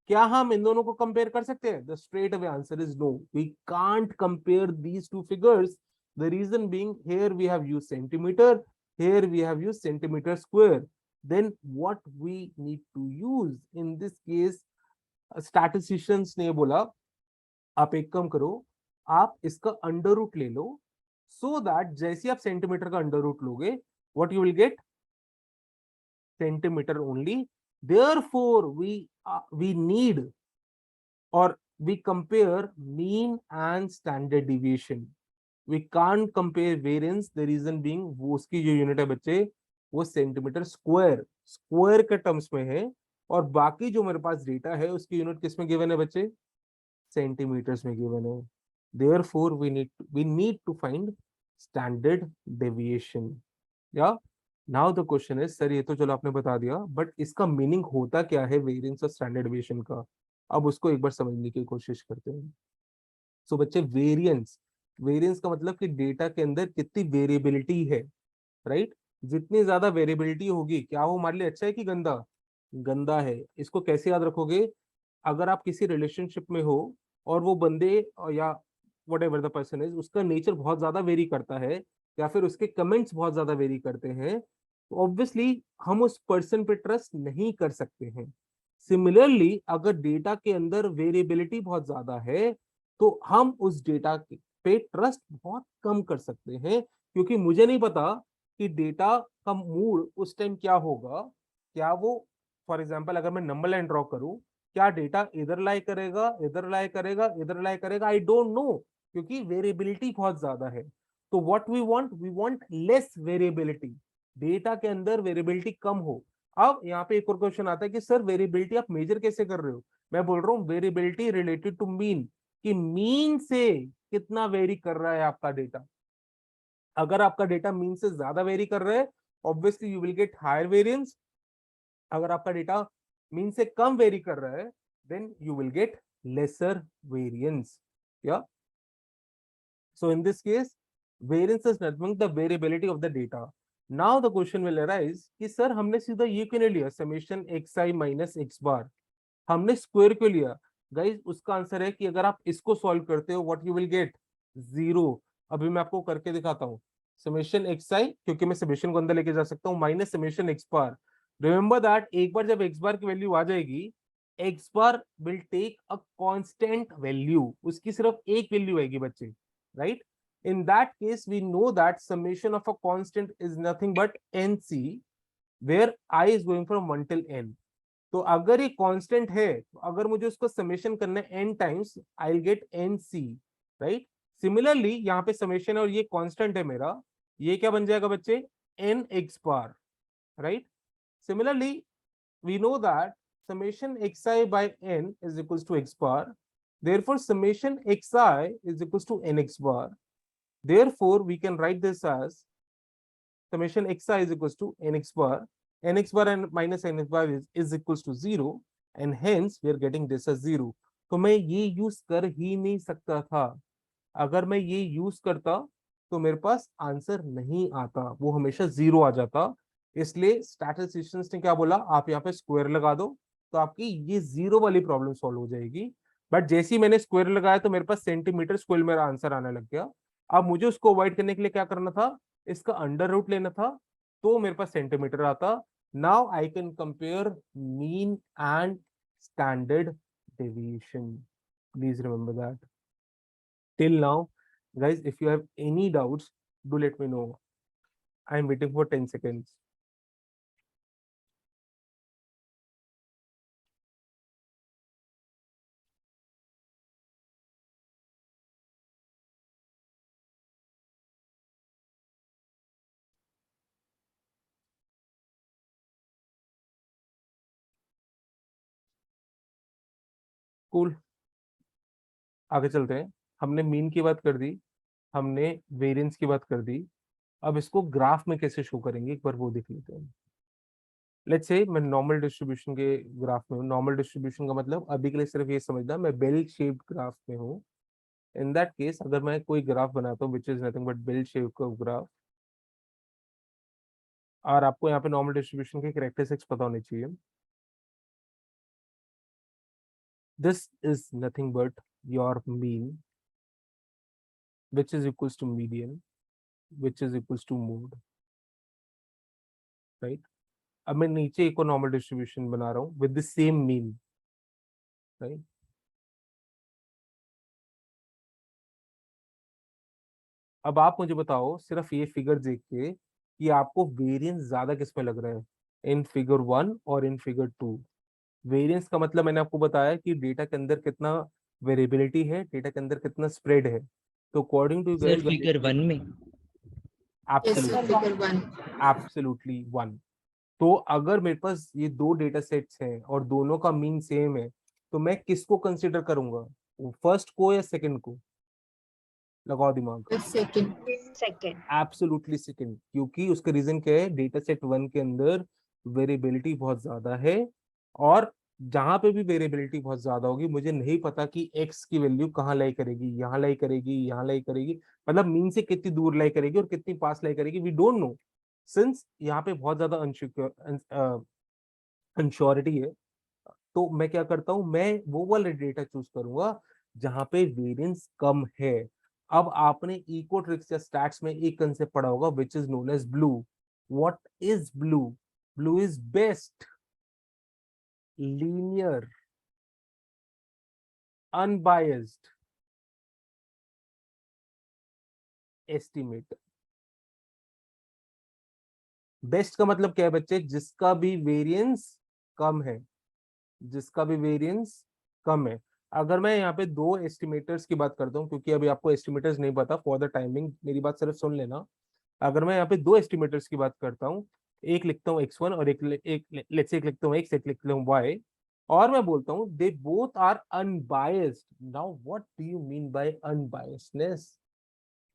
क्या हम इन दोनों को कंपेयर कर सकते हैं? The straight away answer is no, we can't compare these two figures. The reason being here we have used centimetre, here we have used centimetre square. Then what we need to use in this case, statisticians ने बोला आप एक काम करो, आप इसका अंडर रूट ले लो, सो दैट जैसे आप सेंटीमीटर का अंडर रूट लोगे what you will gate? Centimetre only. Therefore, we need or we compare mean and standard deviation. We can't compare variance. The reason being वो उसकी जो यूनिट है बच्चे वो सेंटीमीटर स्क्वायर के टर्म्स में है, और बाकी जो मेरे पास डेटा है उसकी यूनिट किस में गिवन है बच्चे? सेंटीमीटर्स में गिवन है. Therefore, we need to find standard deviation. Yeah. Now the question is, sir ये तो चलो आपने बता दिया, बट इसका मीनिंग होता क्या है वेरिएंस और स्टैंडर्ड डेविएशन का? अब उसको एक बार समझने की कोशिश करते हैं. सो बच्चे वेरिएंस का मतलब कि डेटा के अंदर कितनी वेरिएबिलिटी है, राइट. जितनी ज्यादा वेरिएबिलिटी होगी, क्या वो हमारे लिए अच्छा है कि गंदा? गंदा है. इसको कैसे याद रखोगे? अगर आप किसी रिलेशनशिप में हो और वो बंदे या what ever the person is, उसका नेचर बहुत ज्यादा वेरी करता है या फिर उसके कमेंट्स बहुत ज्यादा वेरी करते हैं, तो ऑब्वियसली हम उस पर्सन पे ट्रस्ट नहीं कर सकते हैं। सिमिलरली अगर डेटा के अंदर वेरिएबिलिटी बहुत ज्यादा है तो हम उस डेटा पे ट्रस्ट बहुत कम कर सकते हैं, क्योंकि मुझे नहीं पता कि डेटा का मूड उस टाइम क्या होगा। क्या वो, फॉर एग्जाम्पल अगर मैं नंबर लाइन ड्रॉ करूं, क्या डेटा इधर लाई करेगा, इधर लाई करेगा, इधर लाई करेगा, आई डोंट नो, क्योंकि वेरिएबिलिटी बहुत ज्यादा है। तो what we want less variability, data के अंदर वेरिएबिलिटी कम हो। अब यहाँ पे एक और क्वेश्चन आता है कि सर वेरिएबिलिटी आप मेजर कैसे कर रहे हो? मैं बोल रहा हूँ वेरिएबिलिटी रिलेटेड टू मीन, कि मीन से कितना वेरी कर रहा है आपका डेटा। अगर आपका डेटा मीन से ज्यादा वेरी कर रहा है, obviously you will get higher variance. अगर आपका डेटा मीन से कम वेरी कर रहा है, then you will get lesser variance. या so in this case variance is nothing the variability of the data. Now the question will arise कि सर हमने सीधा ये क्यों नहीं लिया समेशन xi माइनस x बार, हमने स्क्वायर क्यों लिया? गाइज उसका आंसर है कि अगर आप इसको सॉल्व करते हो व्हाट यू विल गेट, 0। अभी मैं आपको करके दिखाता हूँ। समेशन xi, क्योंकि मैं समेशन को अंदर लेके जा सकता हूँ, minus summation x bar. Remember that एक बार जब x बार की वैल्यू आ जाएगी, x bar will take a constant value, उसकी सिर्फ एक वैल्यू आएगी बच्चे, right? In that case we know that summation of a constant is nothing but nc, where I is going from 1 till n. तो अगर ये कांस्टेंट है, तो अगर मुझे उसको समेशन करना है n times, I will gate nc, right? Similarly यहाँ पे समेशन है और ये कांस्टेंट है मेरा, ये क्या बन जाएगा बच्चे, n x bar, right? Similarly we know that summation xi by n is equals to x bar, therefore summation xi is equals to nx bar. Therefore, we can write this as summation xi is equals to nx bar. Nx bar and minus nx bar is equals to 0, and hence we are getting this as 0. तो मैं ये यूज कर ही नहीं सकता था। अगर मैं ये यूज करता तो मेरे पास आंसर नहीं आता, वो हमेशा 0 आ जाता। इसलिए स्टैटिस्टिशियंस ने क्या बोला, आप यहाँ पे स्क्वायर लगा दो तो आपकी ये 0 वाली प्रॉब्लम सॉल्व हो जाएगी। बट जैसे ही मैंने स्क्वायर लगाया तो मेरे पास सेंटीमीटर स्क्वायर मेरा आंसर आने लग गया। अब मुझे उसको अवॉइड करने के लिए क्या करना था, इसका अंडर रूट लेना था, तो मेरे पास सेंटीमीटर आता। Now I can compare mean and standard deviation, please remember that. Till now guys, if you have any doubts, do let me know. I am waiting for 10 seconds. Cool. आगे चलते हैं। हमने मीन की बात कर दी, हमने वेरिएंस की बात कर दी, अब इसको ग्राफ में कैसे शो करेंगे एक बार वो देख लेते हैं। लेट्स से मैं नॉर्मल डिस्ट्रीब्यूशन के ग्राफ में हूँ। नॉर्मल डिस्ट्रीब्यूशन का मतलब अभी के लिए सिर्फ ये समझना मैं बेल शेप्ड ग्राफ में हूँ। इन दैट केस अगर मैं कोई ग्राफ बनाता हूँ which is nothing but bell shape का ग्राफ, और आपको यहाँ पे नॉर्मल डिस्ट्रीब्यूशन के कैरेक्टरिस्टिक्स पता होने चाहिए। This is nothing but your mean which is equals to median, which is equals to mode, right? अब मैं नीचे एक और नॉर्मल डिस्ट्रीब्यूशन बना रहा हूँ with the same mean, right? अब आप मुझे बताओ सिर्फ ये फिगर देख के कि आपको वेरिएंस ज्यादा किस में लग रहा है, इन फिगर 1 और इन फिगर 2। वेरिएंस का मतलब मैंने आपको बताया कि डेटा के अंदर कितना वेरिएबिलिटी है, डेटा के अंदर कितना स्प्रेड है। तो अकॉर्डिंग टू सर फिगर 1 में Yes, sir, figure 1. एब्सोल्युटली 1। तो अगर मेरे पास ये दो डेटा सेट्स हैं और दोनों का मीन सेम है, तो मैं किसको कंसीडर करूंगा, फर्स्ट को या सेकंड को? लगाओ दिमाग। The second. Second. Absolutely second, क्योंकि उसका रीजन क्या है, डेटा सेट 1 के अंदर वेरिएबिलिटी बहुत ज्यादा है, और जहां पे भी वेरिएबिलिटी बहुत ज्यादा होगी मुझे नहीं पता कि x की वैल्यू कहाँ लाई करेगी, यहाँ लाई करेगी, यहाँ लाई करेगी, मतलब मीन से कितनी दूर लाई करेगी और कितनी पास लाई करेगी, वी डोंट नो। सिंस यहाँ पे बहुत ज्यादा अनश्योरिटी है, तो मैं क्या करता हूँ, मैं वो वाला डेटा चूज करूंगा जहां पे वेरिएंस कम है। अब आपने इकोट्रिक्स या स्टैट्स में एक कंसेप्ट पढ़ा होगा which is known as BLUE. What is BLUE? BLUE is best linear unbiased estimate. Best का मतलब क्या है बच्चे? जिसका भी वेरिएंस कम है, जिसका भी वेरिएंस कम है. अगर मैं यहाँ पे दो एस्टिमेटर्स की बात करता हूँ, क्योंकि अभी आपको एस्टिमेटर्स नहीं पता, फॉर द टाइमिंग मेरी बात सिर्फ सुन लेना. अगर मैं यहाँ पे दो एस्टिमेटर्स की बात करता हूँ, एक लिखता हूँ x1 और एक लेट्स से एक लिखता हूँ x, एक लिखता हूँ y, और मैं बोलता हूँ they both are unbiased. Now what do you mean by unbiasedness?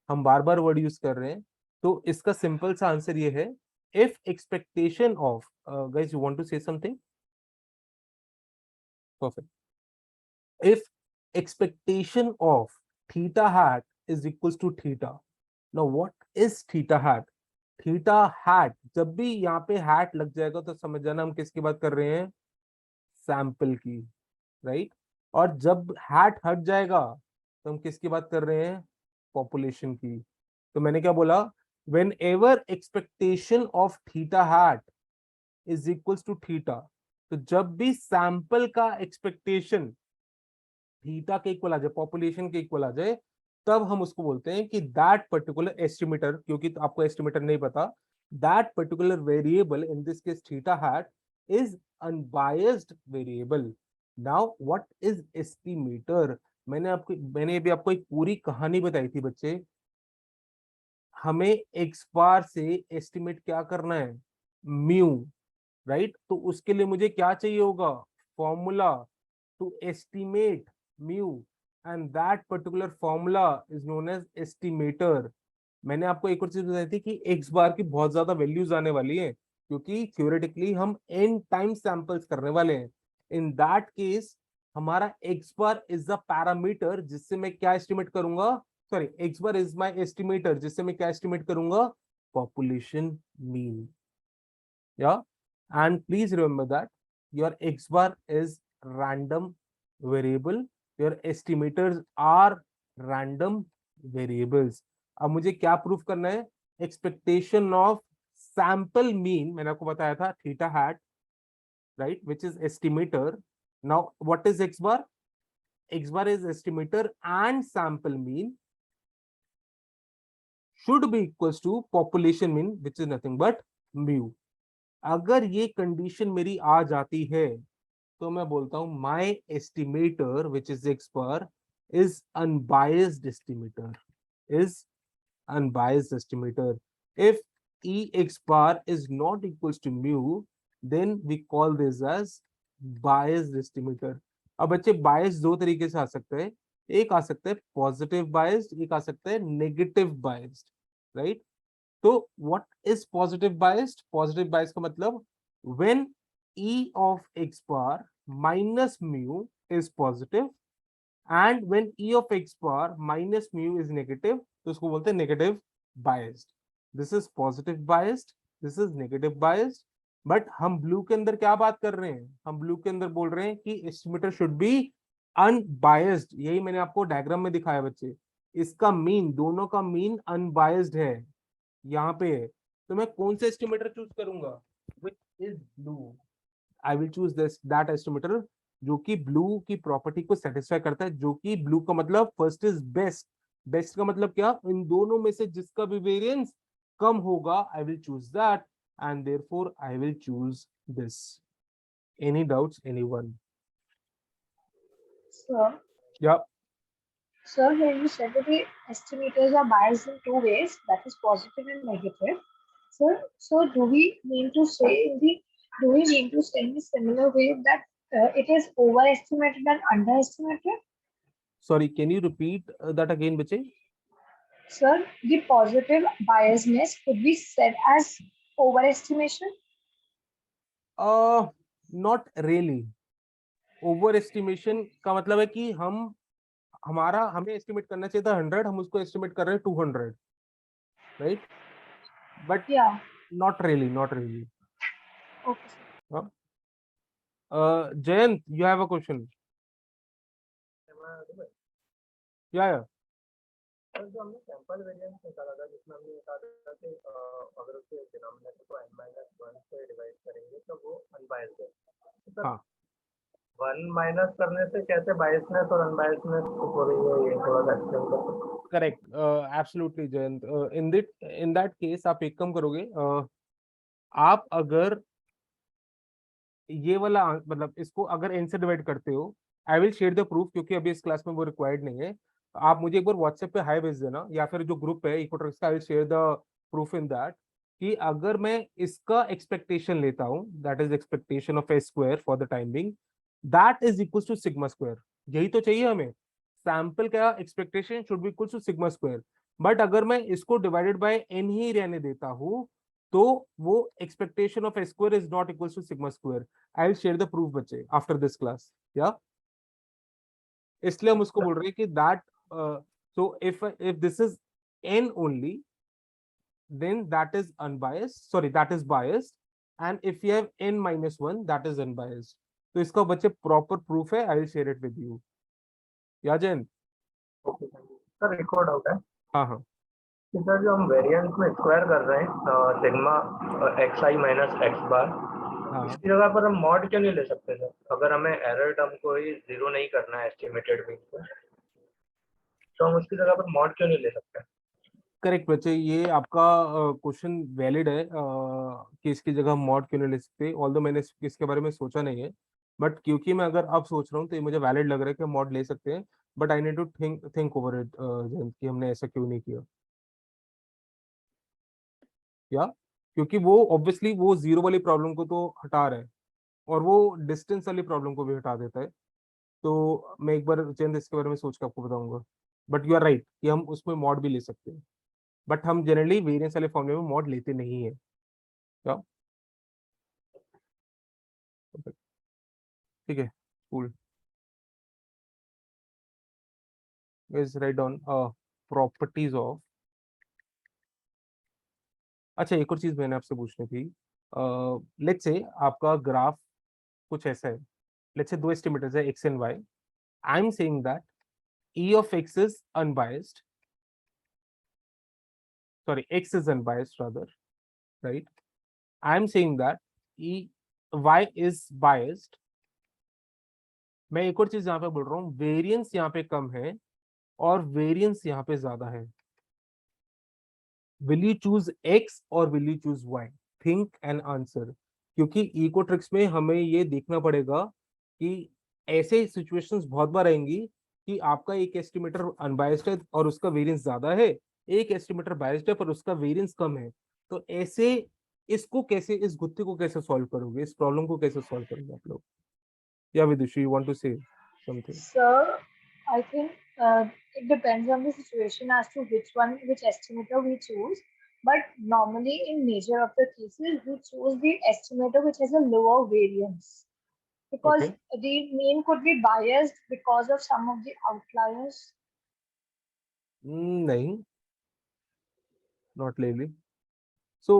हम बार बार वर्ड यूज कर रहे हैं, तो इसका सिंपल सा आंसर ये है, if expectation of guys, you want to say something? Perfect. if expectation of theta hat is equals to theta. Now what is theta hat? Theta hat, जब भी यहाँ पे हैट लग जाएगा तो समझ जाना हम किसकी बात कर रहे हैं, सैंपल की, राइट? और जब हैट हट जाएगा तो हम किसकी बात कर रहे हैं, पॉपुलेशन की. तो मैंने क्या बोला, whenever expectation of theta hat is equals to theta, तो जब भी सैंपल का एक्सपेक्टेशन थीटा के इक्वल आ जाए, पॉपुलेशन के इक्वल आ जाए, तब हम उसको बोलते हैं कि दैट पर्टिकुलर एस्टिमेटर, क्योंकि तो आपको एस्टिमेटर नहीं पता, that particular variable in this case theta hat is unbiased variable. Now what is estimator? मैंने अभी आपको एक पूरी कहानी बताई थी बच्चे. हमें एक्स बार से एस्टिमेट क्या करना है, म्यू, राइट? तो उसके लिए मुझे क्या चाहिए होगा, formula to estimate mu, and that particular formula is known as estimator. मैंने आपको एक और चीज बताई थी कि x बार की बहुत ज्यादा वैल्यूज आने वाली है, क्योंकि थियोरेटिकली हम n टाइम सैंपल्स करने वाले हैं. इन दैट केस हमारा x bar is the parameter जिससे मैं क्या एस्टिमेट करूंगा, sorry, x bar is my estimator जिससे मैं क्या एस्टिमेट करूंगा, पॉपुलेशन मीन. या, and please remember that your x bar is random variable, your estimators are random variables. अब मुझे क्या प्रूफ करना है, एक्सपेक्टेशन ऑफ सैंपल मीन, मैंने आपको बताया था theta hat, right, which is estimator. Now what is x bar? x bar is estimator and sample mean should be equals to population mean, which is nothing but mu. अगर ये कंडीशन मेरी आ जाती है तो मैं बोलता हूं my estimator which is x bar is unbiased estimator, is unbiased estimator. If e x bar is not equals to mu, then we call this as biased estimator. अब बच्चे बायस दो तरीके से आ सकते हैं, एक आ सकता है पॉजिटिव बायस्ड, एक आ सकता है नेगेटिव बायस्ड, राइट? तो what is positive biased? Positive bias का मतलब when e of x bar minus mu is positive and when e of x bar minus mu is negative, तो उसको बोलते हैं negative biased. This is positive biased, this is negative biased. But हम ब्लू के अंदर क्या बात कर रहे हैं, हम ब्लू के अंदर बोल रहे हैं कि एस्टिमेटर शुड बी अनबायस्ड. यही मैंने आपको डायग्राम में दिखाया बच्चे, इसका मीन, दोनों का मीन अनबायस्ड है, यहाँ पे है. तो मैं कौन सा एस्टिमेटर चूज करूंगा, विच इज ब्लू. आई विल चूज दिस दैट एस्टिमेटर जो कि ब्लू की प्रॉपर्टी को सेटिस्फाई करता है, जो कि ब्लू का मतलब फर्स्ट इज बेस्ट. बेस्ट का मतलब क्या, इन दोनों में से जिसका भी वेरिएंस कम होगा आई विल चूज दैट, एंड देयरफॉर आई विल choose this. Any doubts, anyone? Sir, या, sir, here you said that the estimators are biased in two ways, that is positive and negative. Sir, so do we mean to say in a similar way that it is overestimated and underestimated? Sorry, can you repeat that again बच्चे? Sir, the positive biasness could be said as overestimation? Not really. Over estimation का मतलब है कि हमें एस्टिमेट करना चाहिए था 100, हम उसको एस्टिमेट कर रहे हैं 200, right? But Yeah. Not really, not really. Okay, sir. Jayant, you have a question? Yeah. Sir जो हमने सैंपल वेरिएंस निकाला था जिसमें हमने कहा था कि अगर उसके डिनोमिनेटर को n-1 से डिवाइड करेंगे तो वो अनबायस्ड है। तो सर हाँ 1 माइनस करने से कैसे बायसनेस और अनबायसनेस हो रही है, ये थोड़ा सा एक्सप्लेन कर सकते हैं? Correct, absolutely Jayant. In that case आप एक काम करोगे, आप अगर ये वाला मतलब इसको अगर n से डिवाइड करते हो, आई विल शेयर द प्रूफ, क्योंकि अभी इस क्लास में वो रिक्वायर्ड नहीं है। आप मुझे एक बार व्हाट्सएप पे हाई भेज देना, या फिर जो ग्रुप है इकोट्रिक्स का, I will share the proof in that, कि अगर मैं इसका एक्सपेक्टेशन लेता हूँ, that is expectation of a square for the time being, that is equal to sigma square. यही तो चाहिए हमें, सैंपल का expectation should be equal to sigma square. But अगर मैं इसको डिवाइडेड बाय n ही रहने देता हूँ, तो वो expectation of a square is not equal to sigma square. I will share the proof बच्चे आफ्टर दिस क्लास, या इसलिए हम उसको बोल रहे हैं कि that, so if this is n only, then that is unbiased, sorry, that is biased, and if you have n-1 that is unbiased. तो इसका बच्चे प्रॉपर प्रूफ है, आई will share it with you. या जैन? ओके सर, एक और डाउट है हाँ हाँ कि सर जो हम वेरिएंस में स्क्वायर कर रहे हैं सिग्मा xi माइनस एक्स बार, हाँ इसकी जगह पर हम मॉड क्यों नहीं ले सकते सर? अगर हमें एरर टर्म को ही जीरो नहीं करना है एस्टिमेटेड मीन को, तो हम उसकी जगह पर मॉड क्यों नहीं ले सकते? करेक्ट बच्चे, ये आपका क्वेश्चन वैलिड है, कि इसकी जगह मॉड क्यों नहीं ले सकते। ऑल्दो मैंने इसके बारे में सोचा नहीं है, बट क्योंकि मैं अगर अब सोच रहा हूँ तो ये मुझे वैलिड लग रहा है कि मॉड ले सकते हैं। But I need to think over it, कि हमने ऐसा क्यों नहीं किया। या क्योंकि वो ऑब्वियसली वो जीरो वाली प्रॉब्लम को तो हटा रहा है, और वो डिस्टेंस वाली प्रॉब्लम को भी हटा देता है। तो मैं एक बार चंद इसके बारे में सोच के आपको बताऊंगा। बट यू आर राइट कि हम उसमें मॉड भी ले सकते हैं, बट हम जनरली वेरिएंस वाले फॉर्मूले में मॉड लेते नहीं है। क्या? ठीक है, cool. Is write down properties of. अच्छा, एक और चीज मैंने आपसे पूछनी थी। लेट्स से आपका ग्राफ कुछ ऐसा है, लेट्स से दो एस्टिमेटर्स है x and y। I am saying that e of x is unbiased, sorry, x is unbiased rather, right? I am saying that y is biased. मैं एक और चीज यहाँ पे बोल रहा हूँ, वेरिएंस यहाँ पे कम है और वेरिएंस यहाँ पे ज्यादा है। विल यू चूज x और will you choose y? Think and answer, क्योंकि इकोट्रिक्स में हमें ये देखना पड़ेगा कि ऐसे सिचुएशंस बहुत बार आएंगी कि आपका एक एस्टिमेटर अनबायस्ड है और उसका वेरिएंस ज्यादा है, एक एस्टिमेटर बायस्ड है पर उसका वेरिएंस कम है। तो ऐसे इसको कैसे, इस गुत्थी को कैसे सॉल्व करोगे, इस प्रॉब्लम को कैसे सॉल्व करोगे आप लोग? या Vidushi, you want to say something? Sir, I think it depends on the situation as to which estimator we choose. But normally, in major of the cases, we choose the estimator which has a lower variance because Okay. the mean could be biased because of some of the outliers. नहीं, not really. So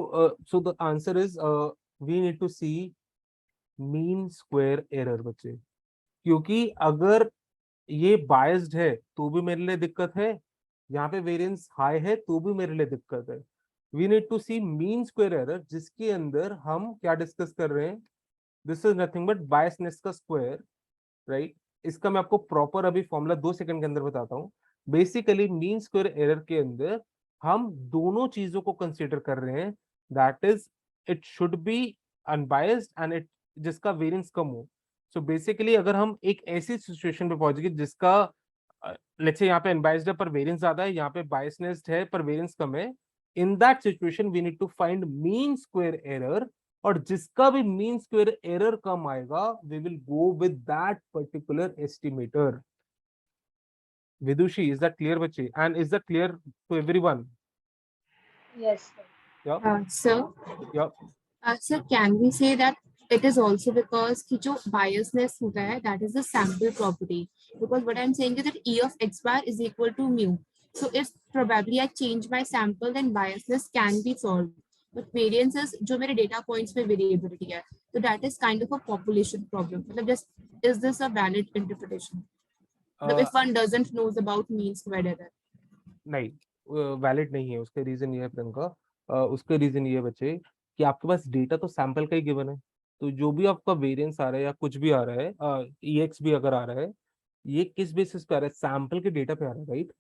the answer is we need to see mean square error बच्चे, क्योंकि अगर ये बायस्ड है तो भी मेरे लिए दिक्कत है, यहाँ पे वेरिएंस हाई है तो भी मेरे लिए दिक्कत है। We need to see mean square error, जिसके अंदर हम क्या डिस्कस कर रहे हैं, this is nothing but biasness का स्क्वायर, राइट? इसका मैं आपको प्रॉपर अभी फॉर्मूला 2 सेकंड के अंदर बताता हूँ। बेसिकली मीन स्क्वायर एरर के अंदर हम दोनों चीजों को कंसीडर कर रहे हैं, that is it should B unbiased and it, जिसका वेरिएंस कम हो। सो बेसिकली अगर हम एक ऐसी सिचुएशन पे पहुंच गए जिसका लेट्स से यहाँ पे अनबायस्ड है पर वेरिएंस ज्यादा है, यहाँ पे बायसनेस्ड है पर वेरिएंस कम है, in that situation we need to find mean square error, और जिसका भी मीन स्क्वायर एरर कम आएगा we will go with that particular estimator. Vidushi, is that clear बच्चे, and is that clear to everyone? Yes, sir. या Sir, can we say that it is also because कि जो biasness होता है, that is the sample property. Because what I'm saying is that E of x bar is equal to mu. So if probably I change my sample, then biasness can be solved. But variances, जो मेरे data points में variability है, so that is kind of a population problem. मतलब just, is this a valid interpretation? If one doesn't knows about mean squared error. नहीं, वैलिड नहीं है। उसका रीजन ये है प्रियंका, उसका रीजन ये है बच्चे कि आपके पास डेटा तो सैंपल का ही गिवन है, तो जो भी आपका वेरिएंस आ रहा है या कुछ भी आ रहा है, ईएक्स भी अगर आ रहा है, ये किस बेसिस पे आ रहा है? सैंपल के डेटा पे आ रहा है, राइट?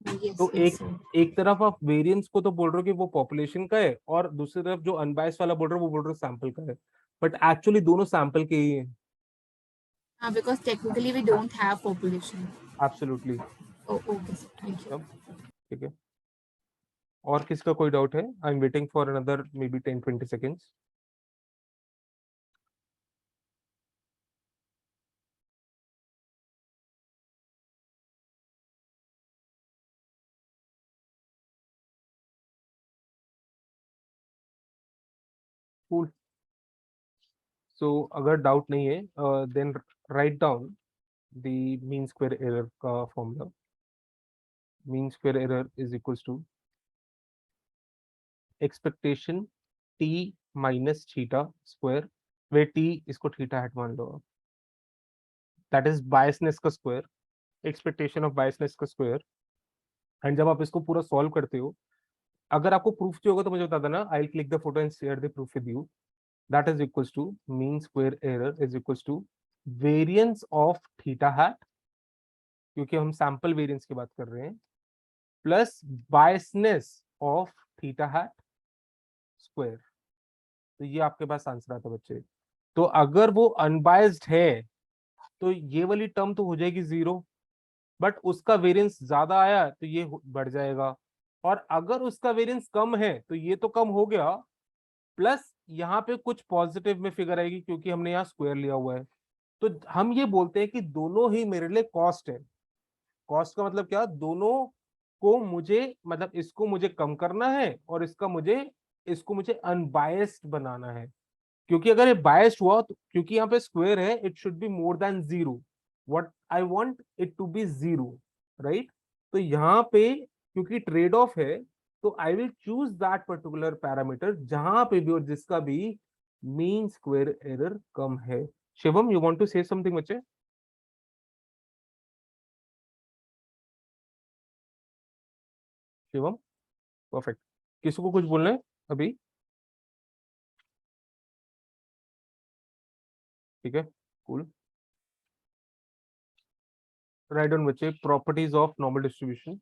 Yes, तो yes, एक sir. एक तरफ आप वेरिएंस को तो बोल रहे हो कि वो पॉपुलेशन का है, और दूसरी तरफ जो अनबायस वाला बोल रहे हो वो बोल रहे हो सैंपल का है, बट एक्चुअली दोनों सैंपल के ही हैं। Because technically we don't have population. Absolutely. Oh, okay, sir. Thank you. ठीक है, और किसका कोई डाउट है? I am waiting for another maybe 10-20 seconds. Cool. So अगर डाउट नहीं है, then write down the mean square error का formula. Mean square error is equals to expectation T minus theta square, वे टी इसको थीटा हैट मान लो आप, दैट इज बायसनेस का स्क्वायर, एक्सपेक्टेशन ऑफ बायसनेस का स्क्वायर. एंड जब आप इसको पूरा सॉल्व करते हो, अगर आपको प्रूफ चाहिए होगा तो मुझे बता देना, I will click the photo and share the proof with you. That is equals to mean square error is equals to variance of theta hat, क्योंकि हम सैंपल वेरिएंस की बात कर रहे हैं, plus biasness of theta hat square. तो ये आपके पास आंसर आता बच्चे. तो अगर वो अनबायस्ड है तो ये वाली टर्म तो हो जाएगी 0, बट उसका वेरिएंस ज्यादा आया तो ये बढ़ जाएगा, और अगर उसका वेरिएंस कम है तो ये तो कम हो गया, प्लस यहाँ पे कुछ पॉजिटिव में फिगर आएगी क्योंकि हमने यहाँ स्क्वायर लिया हुआ है. तो हम ये बोलते हैं कि दोनों ही मेरे लिए कॉस्ट है. कॉस्ट का मतलब क्या? दोनों को मुझे, मतलब इसको मुझे कम करना है और इसको मुझे अनबायस्ड बनाना है. क्योंकि अगर ये बायस्ड हुआ तो, क्योंकि यहाँ पे स्क्वायर है, it should be more than 0. What I want it to be 0, right? तो यहाँ पे क्योंकि ट्रेड ऑफ है, तो आई विल चूज दैट पर्टिकुलर पैरामीटर जहां पे भी और जिसका भी मीन स्क्वायर एरर कम है. Shivam, you want to say something बच्चे? शिवम, परफेक्ट. किसी को कुछ बोलना है अभी? ठीक है, कूल. राइट ऑन बच्चे, properties of normal distribution.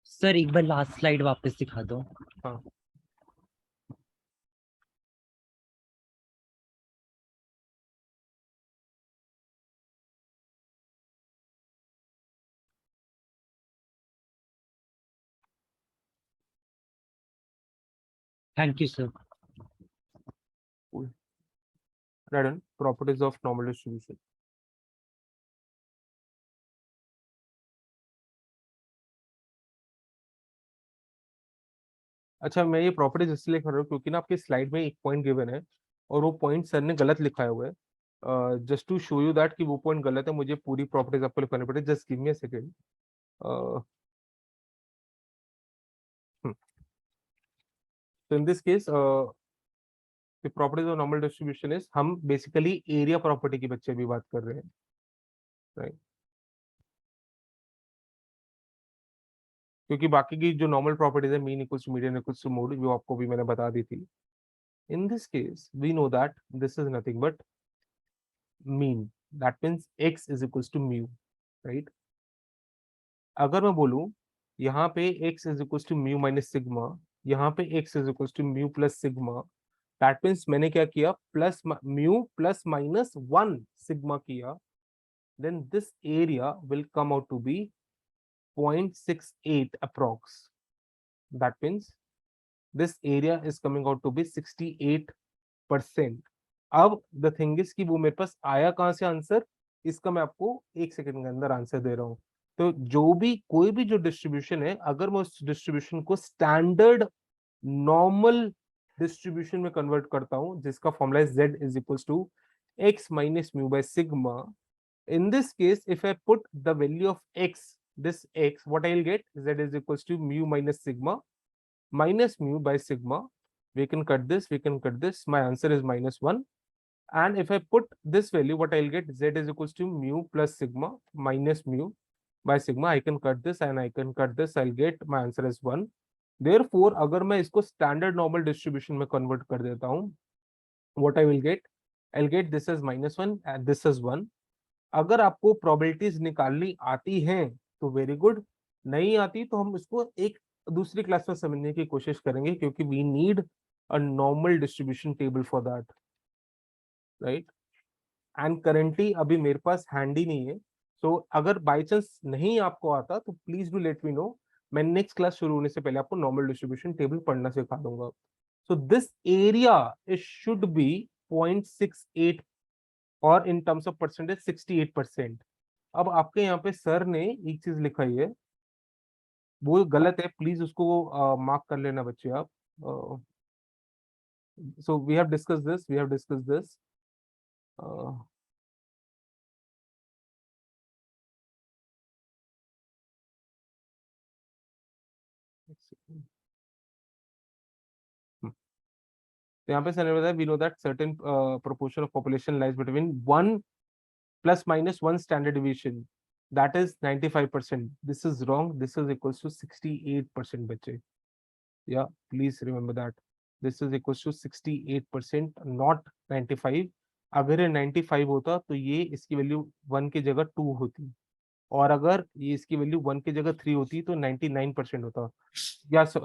Sir एक बार लास्ट स्लाइड वापस दिखा दो. हाँ, thank you sir. cool. Right on, properties of normal distribution. अच्छा, मैं ये प्रॉपर्टीज इसलिए कर रहा हूँ क्योंकि ना आपके स्लाइड में एक पॉइंट गिवन है और वो पॉइंट सर ने गलत लिखा हुआ है. Just to show you that कि वो पॉइंट गलत है, मुझे पूरी प्रॉपर्टीज आपको लिखानी पड़ेगी. Just give me a second. तो in this case the properties of normal distribution is, हम बेसिकली एरिया प्रॉपर्टी की बच्चे भी बात कर रहे हैं, राइट? क्योंकि बाकी की जो नॉर्मल प्रॉपर्टीज है, mean equals to median equals to mode, वो आपको भी मैंने बता दी थी. In this case, we know that this is nothing but mean. That means x is equals to mu, right? अगर मैं बोलूं यहाँ पे x is equals to mu minus sigma, यहाँ पे x is equals to mu plus sigma, that means मैंने क्या किया? Plus mu plus minus 1 sigma किया, then this area will come out to be 0.68 approx. That means this area is coming out to be 68%. अब द थिंग इज कि वो मेरे पास आया कहां से आंसर, इसका मैं आपको 1 सेकंड के अंदर आंसर दे रहा हूं. तो जो भी कोई भी जो डिस्ट्रीब्यूशन है, अगर मैं उस डिस्ट्रीब्यूशन को स्टैंडर्ड नॉर्मल डिस्ट्रीब्यूशन में कन्वर्ट करता हूं, जिसका फॉर्मूला है z is equals to x minus mu by sigma. In this case if I put the value of x, this x, what I will get, z is equals to mu minus sigma minus mu by sigma. We can cut this, we can cut this. My answer is -1. And if I put this value, what I'll get, z is equals to mu plus sigma minus mu. by sigma. I can cut this and I can cut this. I'll get my answer is 1. Therefore, अगर मैं इसको standard normal distribution में convert कर देता हूँ, what I will get? I'll get this as -1 and this is 1. अगर आपको probabilities निकालनी आती हैं तो very good, नहीं आती तो हम इसको एक दूसरी क्लास में समझने की कोशिश करेंगे, क्योंकि we need a normal distribution table for that, right? And currently अभी मेरे पास handy नहीं है, so अगर by chance नहीं आपको आता तो please do let me know. मैं next class शुरू होने से पहले आपको normal distribution table पढ़ना सिखा दूंगा. So this area it should be 0.68 और in terms of percentage 68%. अब आपके यहाँ पे सर ने एक चीज लिखाई है, वो गलत है, प्लीज उसको मार्क कर लेना बच्चे आप. So we have discussed this. तो यहाँ पे सर ने बताया we know that certain proportion of population lies between 1 plus minus 1 standard deviation, that is 95%. This is wrong. This is equals to 68% बच्चे. Yeah, please remember that. This is equals to 68%, not 95. अगर ये 95 होता तो ये इसकी वैल्यू 1 की जगह 2 होती, और अगर ये इसकी वैल्यू 1 की जगह 3 होती तो 99% होता. Yes,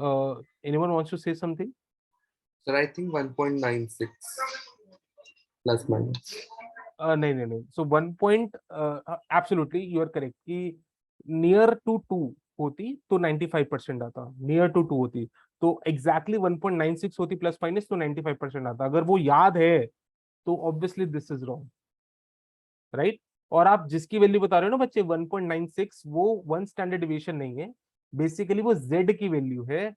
anyone wants to say something? Sir, I think 1.96 plus minus. नहीं. So 1 absolutely you are correct कि near to 2 होती तो 95% आता, near to 2 होती तो exactly 1.96 होती plus minus तो 95% आता. अगर वो याद है तो obviously this is wrong, right? और आप जिसकी वैल्यू बता रहे हो ना बच्चे 1.96, वो 1 स्टैंडर्ड डिविएशन नहीं है, बेसिकली वो z की वैल्यू है.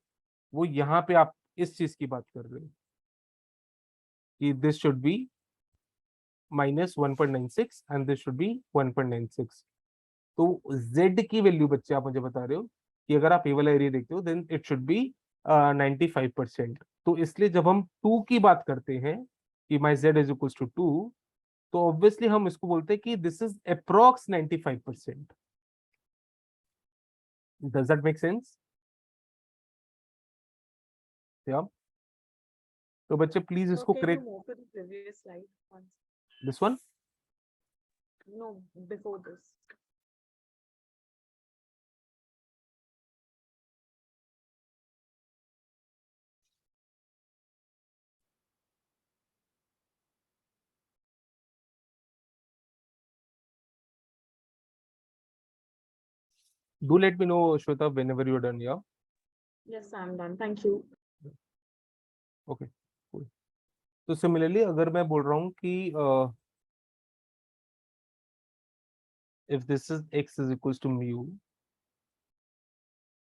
वो यहाँ पे आप इस चीज की बात कर रहे हो कि this should be minus 1.96 and this should be 1.96. तो z की वैल्यू बच्चे आप मुझे बता रहे हो कि अगर आप ये वाला एरिया देखते हो then it should be 95%. तो इसलिए जब हम 2 की बात करते हैं कि my z is equals to 2, तो obviously हम इसको बोलते हैं कि this is approx 95%. Does that make sense? Yeah. तो बच्चे प्लीज इसको correct. This one? No, before this. Do let me know, Shweta, whenever you're done. Yeah. Yes, I'm done. Thank you. Okay. Cool. तो similarly अगर मैं बोल रहा हूँ कि if this is x is equals to mu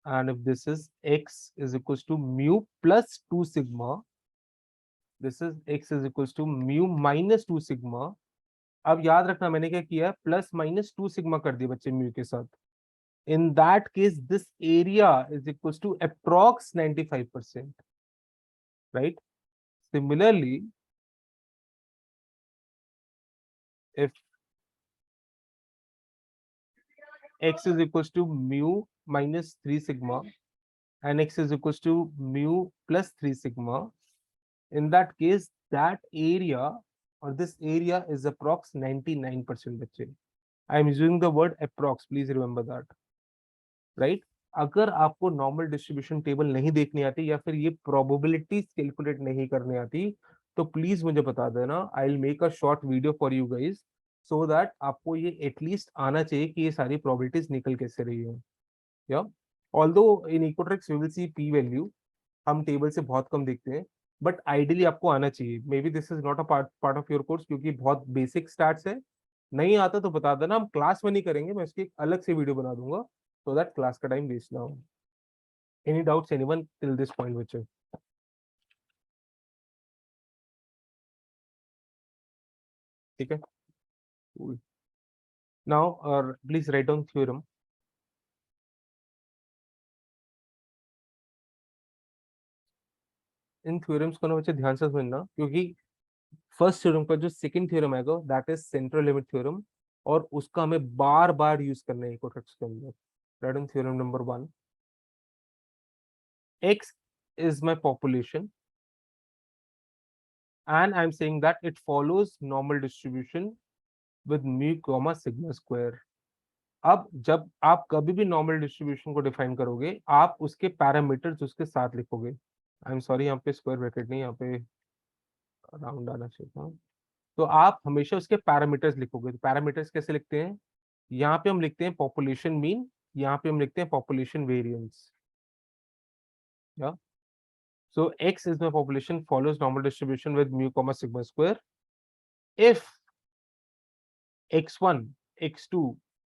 and if this is x is equals to mu plus 2 sigma, this is x is equals to mu minus 2 sigma. अब याद रखना मैंने क्या किया, प्लस माइनस 2 सिग्मा कर दिया बच्चे म्यू के साथ. In that case, this area is equals to approx 95%, right? Similarly, if x is equals to mu minus 3 sigma and x is equals to mu plus 3 sigma, in that case, that area or this area is approx 99% बच्चे. I am using the word approx, please remember that, right? अगर आपको नॉर्मल डिस्ट्रीब्यूशन टेबल नहीं देखनी आती या फिर ये प्रोबेबिलिटीज कैलकुलेट नहीं करनी आती तो प्लीज मुझे बता देना. I will make a short video for you guys so that आपको ये एटलीस्ट आना चाहिए कि ये सारी प्रोबेबिलिटीज निकल कैसे रही है. Yeah although in econometrics we will see P value, हम टेबल से बहुत कम देखते हैं, बट आइडियली आपको आना चाहिए. May be this is not a part of your course क्योंकि बहुत बेसिक स्टार्ट्स है. नहीं आता तो बता देना, हम क्लास में नहीं करेंगे, मैं उसकी अलग से वीडियो बना दूंगा so that class का time waste ना हो. Any doubts anyone till this point बच्चे? ठीक है. Now please write down theorem. In theorems को ना बच्चे ध्यान से समझना क्योंकि फर्स्ट थ्योरम का जो सेकंड थ्योरम आएगा that is central limit theorem और उसका हमें बार बार यूज करना है इकोटेक्स के अंदर। Right on theorem number 1, x is my population and I'm saying that it follows normal distribution with mu comma sigma square। अब जब आप कभी भी नॉर्मल डिस्ट्रीब्यूशन को डिफाइन करोगे आप उसके पैरामीटर्स उसके साथ लिखोगे। आई एम सॉरी, यहाँ पे स्क्वायर ब्रैकेट नहीं, यहाँ पे राउंड आना चाहिए था। तो आप हमेशा उसके पैरामीटर्स लिखोगे। तो पैरामीटर्स कैसे लिखते हैं? यहाँ पे हम लिखते हैं पॉपुलेशन मीन, यहाँ पे हम लिखते हैं पॉपुलेशन वेरिएंस। या so x is my population follows normal distribution with mu comma sigma square if x1 x2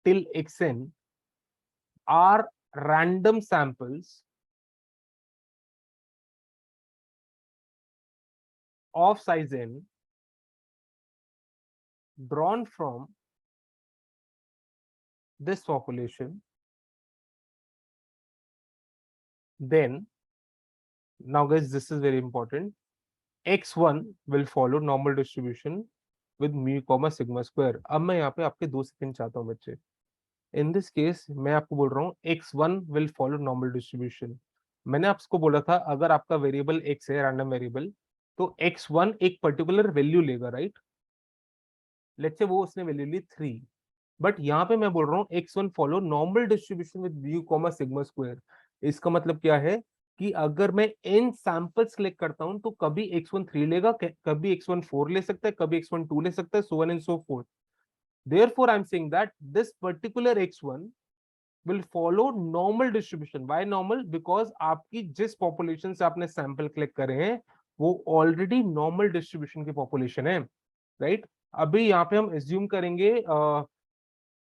till xn are random samples of size n drawn from this population, then now guys this is very important, x1 will follow normal distribution with mu comma sigma square। अब मैं यहाँ पे आपके 2 सेकंड चाहता हूँ बच्चे। इन दिस केस मैं आपको बोल रहा हूँ x1 will follow normal distribution। मैंने आपको बोला था अगर आपका वेरिएबल x है, रैंडम वेरिएबल, तो x1 एक पर्टिकुलर वैल्यू लेगा, राइट? लेट्स से वो उसने वैल्यू ली 3, बट यहाँ पे मैं बोल रहा हूँ x1 follow normal distribution with mu comma sigma square. इसका मतलब क्या है कि अगर मैं n सैंपल्स कलेक्ट करता हूं तो कभी x1 3 लेगा, कभी x1 4 ले सकता है, कभी x1 2 ले सकता है, so on and so forth। Therefore I'm saying that this particular x1 will follow normal distribution। Why normal? Because आपकी जिस population से आपने सैंपल कलेक्ट करे हैं वो ऑलरेडी नॉर्मल डिस्ट्रीब्यूशन की पॉपुलेशन है, राइट? अभी यहाँ पे हम एज्यूम करेंगे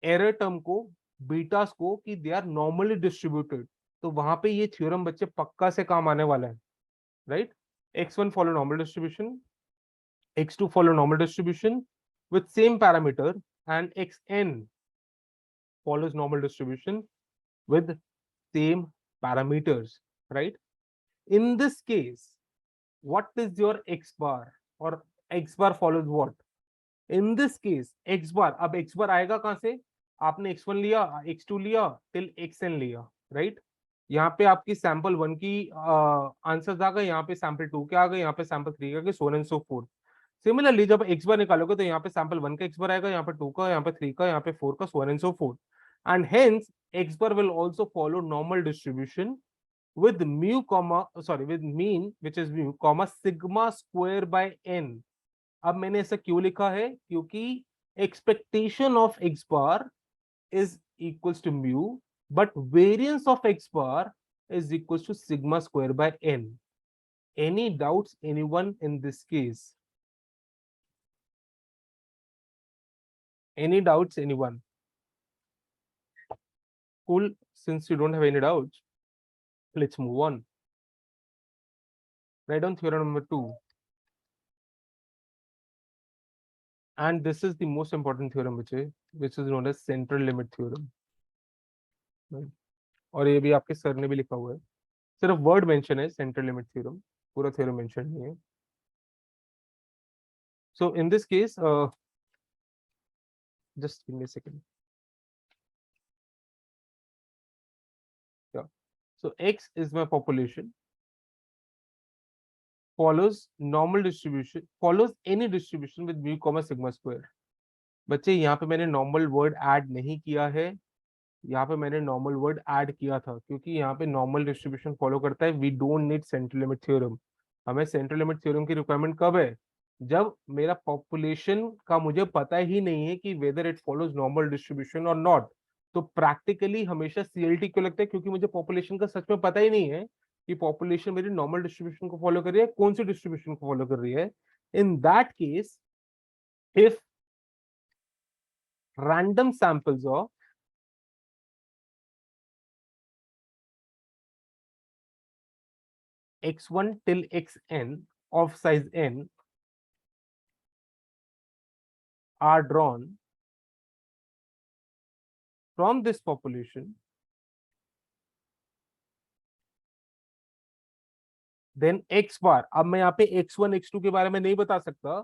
एरर टर्म को, बीटास को, कि दे आर नॉर्मली डिस्ट्रीब्यूटेड, तो वहां पे ये थ्योरम बच्चे पक्का से काम आने वाला है, right? x1 follow normal distribution, x2 follow normal distribution with same parameter, and xn follows normal distribution with same parameters, right? In this case, what is your x bar, or x bar follows what? In this case x bar, अब x bar आएगा कहां से? आपने x1 लिया, x2 लिया, till xn लिया, राइट? यहाँ पे आपकी सैंपल 1 की आंसर्स आ गए, यहाँ पे सैंपल 2 के आ गए, यहाँ पे सैंपल 3 के आ गए, so on and so forth। Similarly जब x बार निकालोगे तो यहाँ पे सैंपल 1 का x बार आएगा, यहाँ पे 2 का, यहाँ पे 3 का, यहाँ पे 4 का, so on and so forth। And hence x bar will also follow normal distribution with mu comma, sorry, with mean which is mu comma sigma square by n। अब मैंने ऐसा क्यों लिखा है? क्योंकि expectation of x bar is equals to mu, but variance of x bar is equals to sigma square by n। Any doubts, anyone in this case? Any doubts, anyone? Cool. Since you don't have any doubts, let's move on. Write down theorem number 2. And this is the most important theorem, which is known as central limit theorem। और ये भी आपके सर ने भी लिखा हुआ है, सिर्फ वर्ड मेंशन है सेंट्रल लिमिट थ्योरम, पूरा थ्योरम मेंशन नहीं है। So in this case, just give me a second। Yeah. So x is my population, follows normal distribution, follows any distribution with mu comma sigma square। बच्चे यहाँ पे मैंने नॉर्मल वर्ड ऐड नहीं किया है, यहाँ पे मैंने नॉर्मल वर्ड ऐड किया था क्योंकि यहाँ पे नॉर्मल डिस्ट्रीब्यूशन फॉलो करता है। We don't need central limit theorem. हमें सेंट्रल लिमिट थ्योरम की रिक्वायरमेंट कब है? जब मेरा पॉपुलेशन का मुझे पता ही नहीं है कि whether it follows normal distribution और नॉट। तो प्रैक्टिकली हमेशा सीएलटी क्यों लगता है? क्योंकि मुझे पॉपुलेशन का सच में पता ही नहीं है कि पॉपुलेशन मेरी नॉर्मल डिस्ट्रीब्यूशन को फॉलो कर रही है, कौन सी डिस्ट्रीब्यूशन को फॉलो कर रही है। In that case, if random samples of x1 till xn of size n are drawn from this population, then x bar, अब मैं यहाँ पे x1 x2 के बारे में नहीं बता सकता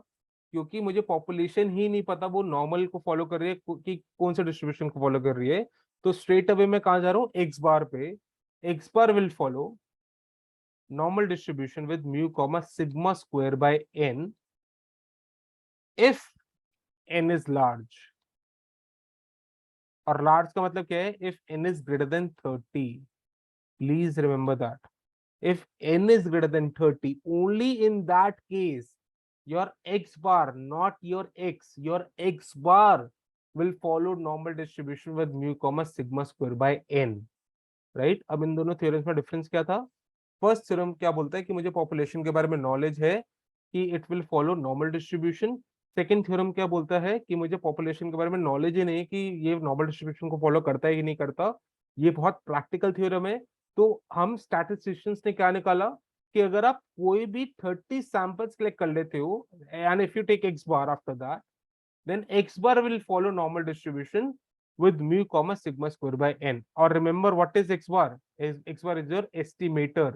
क्योंकि मुझे पॉपुलेशन ही नहीं पता वो नॉर्मल को फॉलो कर रही है कि कौन सा डिस्ट्रीब्यूशन को फॉलो कर रही है, तो स्ट्रेट अवे मैं कहाँ जा रहा हूँ, एक्स बार पे. X bar will follow normal distribution with mu comma sigma square by n if n is large. और large का मतलब क्या है, if n is greater than 30. Please remember that. If n is greater than 30, only in that case your x bar, not your x bar will follow normal distribution with mu comma sigma square by n. Right? अब इन दोनों थ्योरम्स में डिफरेंस क्या था? फर्स्ट थ्योरम क्या बोलता है कि मुझे पॉपुलेशन के बारे में नॉलेज है कि it will follow normal distribution. Second theorem क्या बोलता है कि मुझे पॉपुलेशन के बारे में नॉलेज ही नहीं कि ये नॉर्मल डिस्ट्रीब्यूशन को फॉलो करता है कि नहीं करता. ये बहुत प्रैक्टिकल थ्योरम है. तो हम स्टैटिस्टिशियंस ने क्या निकाला कि अगर आप कोई भी 30 सैंपल्स कलेक्ट कर लेते हो and if you take x bar after that, then x bar will follow normal distribution with mu comma sigma square by n. और remember what is x bar? X bar is your estimator.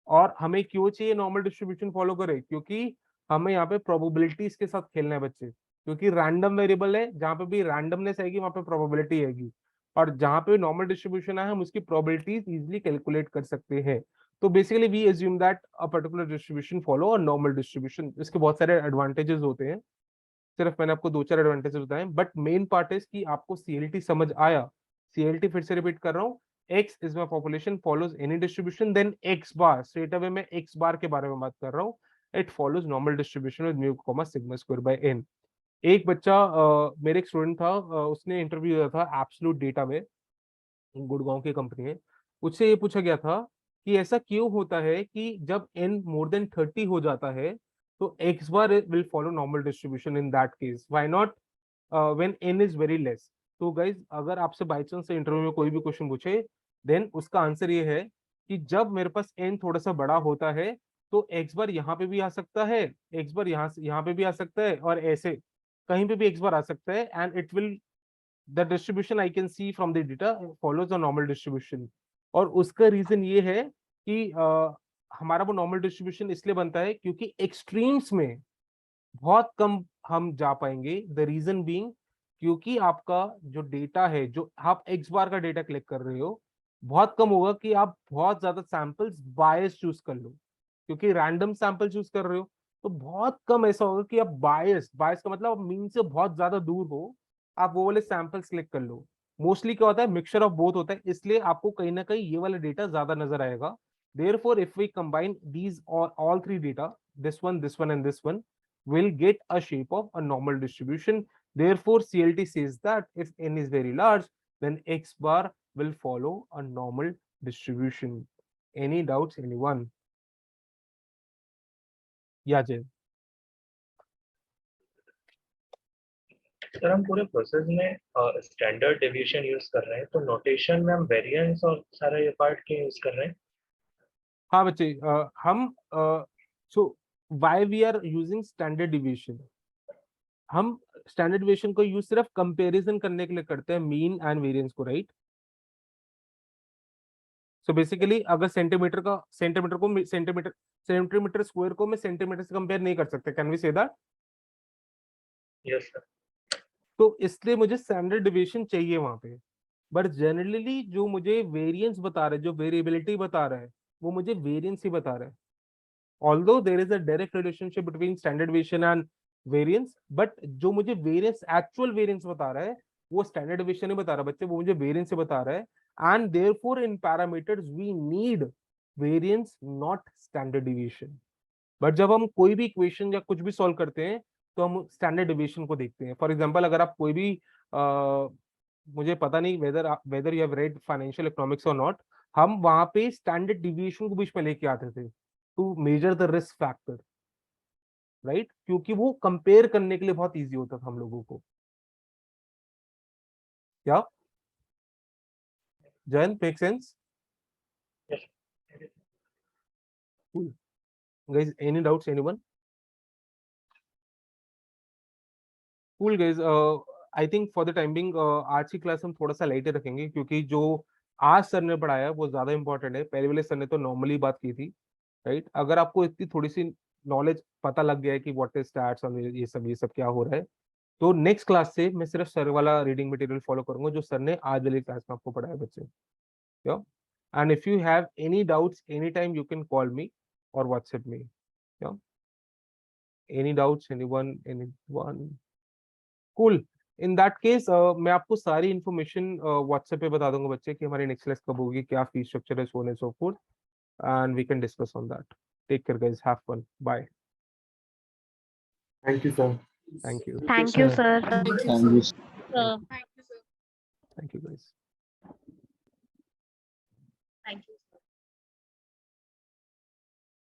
और हमें क्यों चाहिए नॉर्मल डिस्ट्रीब्यूशन फॉलो करे? क्योंकि हमें यहाँ पे प्रोबेबिलिटीज के साथ खेलना है बच्चे, क्योंकि रैंडम वेरिएबल है, जहाँ पे भी रैंडमनेस आएगी वहां पे प्रोबेबिलिटी आएगी, और जहाँ पे नॉर्मल डिस्ट्रीब्यूशन है हम उसकी प्रोबेबिलिटीज इजिली कैलकुलेट कर सकते हैं. तो basically we assume that a particular distribution follow a normal distribution. इसके बहुत सारे एडवांटेजेस होते हैं, सिर्फ मैंने आपको 2-4 एडवांटेजेस बताए, बट मेन पार्ट इज कि आपको सीएलटी समझ आया. सीएलटी फिर से रिपीट कर रहा हूँ, x is my population follows any distribution, then x bar straight away मैं x bar के बारे में बात कर रहा हूँ, it follows normal distribution with mu comma sigma square by n. एक बच्चा मेरे एक स्टूडेंट था, उसने इंटरव्यू दिया था एब्सोल्यूट डेटा में, गुड़गांव की कंपनी है. उससे ये पूछा गया था कि ऐसा क्यों होता है कि जब n मोर देन 30 हो जाता है तो x bar will follow normal distribution in that case, why not when n is very less. तो गाइज अगर आपसे बाई चांस से इंटरव्यू में कोई भी क्वेश्चन पूछे, देन उसका आंसर ये है कि जब मेरे पास n थोड़ा सा बड़ा होता है तो x बार यहाँ पे भी आ सकता है, x बार यहाँ पे भी आ सकता है, और ऐसे कहीं पे भी x बार आ सकता है, and it will the distribution I can see from the data follows a normal distribution. और उसका रीजन ये है कि हमारा वो नॉर्मल डिस्ट्रीब्यूशन इसलिए बनता है क्योंकि एक्सट्रीम्स में बहुत कम हम जा पाएंगे. द रीजन बीइंग क्योंकि आपका जो डेटा है, जो आप एक्स बार का डेटा कलेक्ट कर रहे हो, बहुत कम होगा कि आप बहुत ज्यादा सैंपल्स बायस चूज कर लो, क्योंकि रैंडम सैंपल चूज कर रहे हो. तो बहुत कम ऐसा होगा कि आप बायस का मतलब मीन से बहुत ज्यादा दूर हो, आप वो वाले सैंपल्स कलेक्ट कर लो. मोस्टली क्या होता है, मिक्सचर ऑफ बोथ होता है, इसलिए आपको कहीं ना कहीं ये वाला डेटा ज्यादा नजर आएगा. Therefore, if we combine these all three data, this one and this one, will get a shape of a normal distribution. Therefore, CLT says that if n is very large, then x bar will follow a normal distribution. Any doubts, anyone? Yeah, Jay. Sir हम पूरे प्रोसेस में स्टैंडर्ड डेविएशन यूज कर रहे हैं, तो नोटेशन में हम वेरिएंस और सारा ये पार्ट क्यों यूज कर रहे हैं? हाँ बच्चे, हम so why we are using standard deviation, हम स्टैंडर्ड डिविएशन को यूज सिर्फ कंपैरिजन करने के लिए करते हैं मीन एंड वेरिएंस को, राइट? सो बेसिकली अगर सेंटीमीटर स्क्वायर को मैं सेंटीमीटर से कंपेयर नहीं कर सकता, can we say that? Yes sir. तो इसलिए मुझे स्टैंडर्ड डिविएशन चाहिए वहां पे. बट जनरली जो मुझे वेरिएंस बता रहा है, जो वेरिएबिलिटी बता रहा है, वो मुझे वेरिएंस ही बता रहा है. Although there is a direct relationship between standard deviation and variance, but जो मुझे वेरिएंस, एक्चुअल वेरिएंस बता रहा है, वो स्टैंडर्ड डिविएशन नहीं बता रहा बच्चे, वो मुझे वेरिएंस से बता रहा है. And therefore in parameters we need variance not standard deviation. But जब हम कोई भी इक्वेशन या कुछ भी सॉल्व करते हैं तो हम स्टैंडर्ड डिविएशन को देखते हैं. फॉर एग्जांपल अगर आप कोई भी मुझे पता नहीं whether you have read financial economics और नॉट, हम वहां पे स्टैंडर्ड डिविएशन को बीच में लेके आते थे to measure the risk factor, right? क्योंकि वो कंपेयर करने के लिए बहुत इजी होता था हम लोगों को. क्या Jayant, make sense? Guys, any doubts, anyone? Cool guys, I think for the time being आज की क्लास हम थोड़ा सा लाइट रखेंगे, क्योंकि जो आज सर ने पढ़ाया वो ज्यादा इंपॉर्टेंट है. पहले वाले सर ने तो नॉर्मली बात की थी, राइट? अगर आपको इतनी थोड़ी सी नॉलेज पता लग गया है कि व्हाट इज स्टैट्स और ये सब क्या हो रहा है, तो नेक्स्ट क्लास से मैं सिर्फ सर वाला रीडिंग मटेरियल फॉलो करूंगा जो सर ने आज वाली क्लास में आपको पढ़ाया बच्चे। And if you have any doubts any time you can call me और WhatsApp me. Any doubts anyone cool. In that case मैं आपको सारी इन्फॉर्मेशन व्हाट्सएप पे बता दूंगा बच्चे कि हमारी नेक्स्ट क्लास कब होगी, क्या फीस स्ट्रक्चर है, so and so forth, and we can discuss on that. Take care guys, have fun, bye. Thank you, sir. Thank you. Thank you, sir. Thank you, Thank you. sir. Sir. Thank you guys.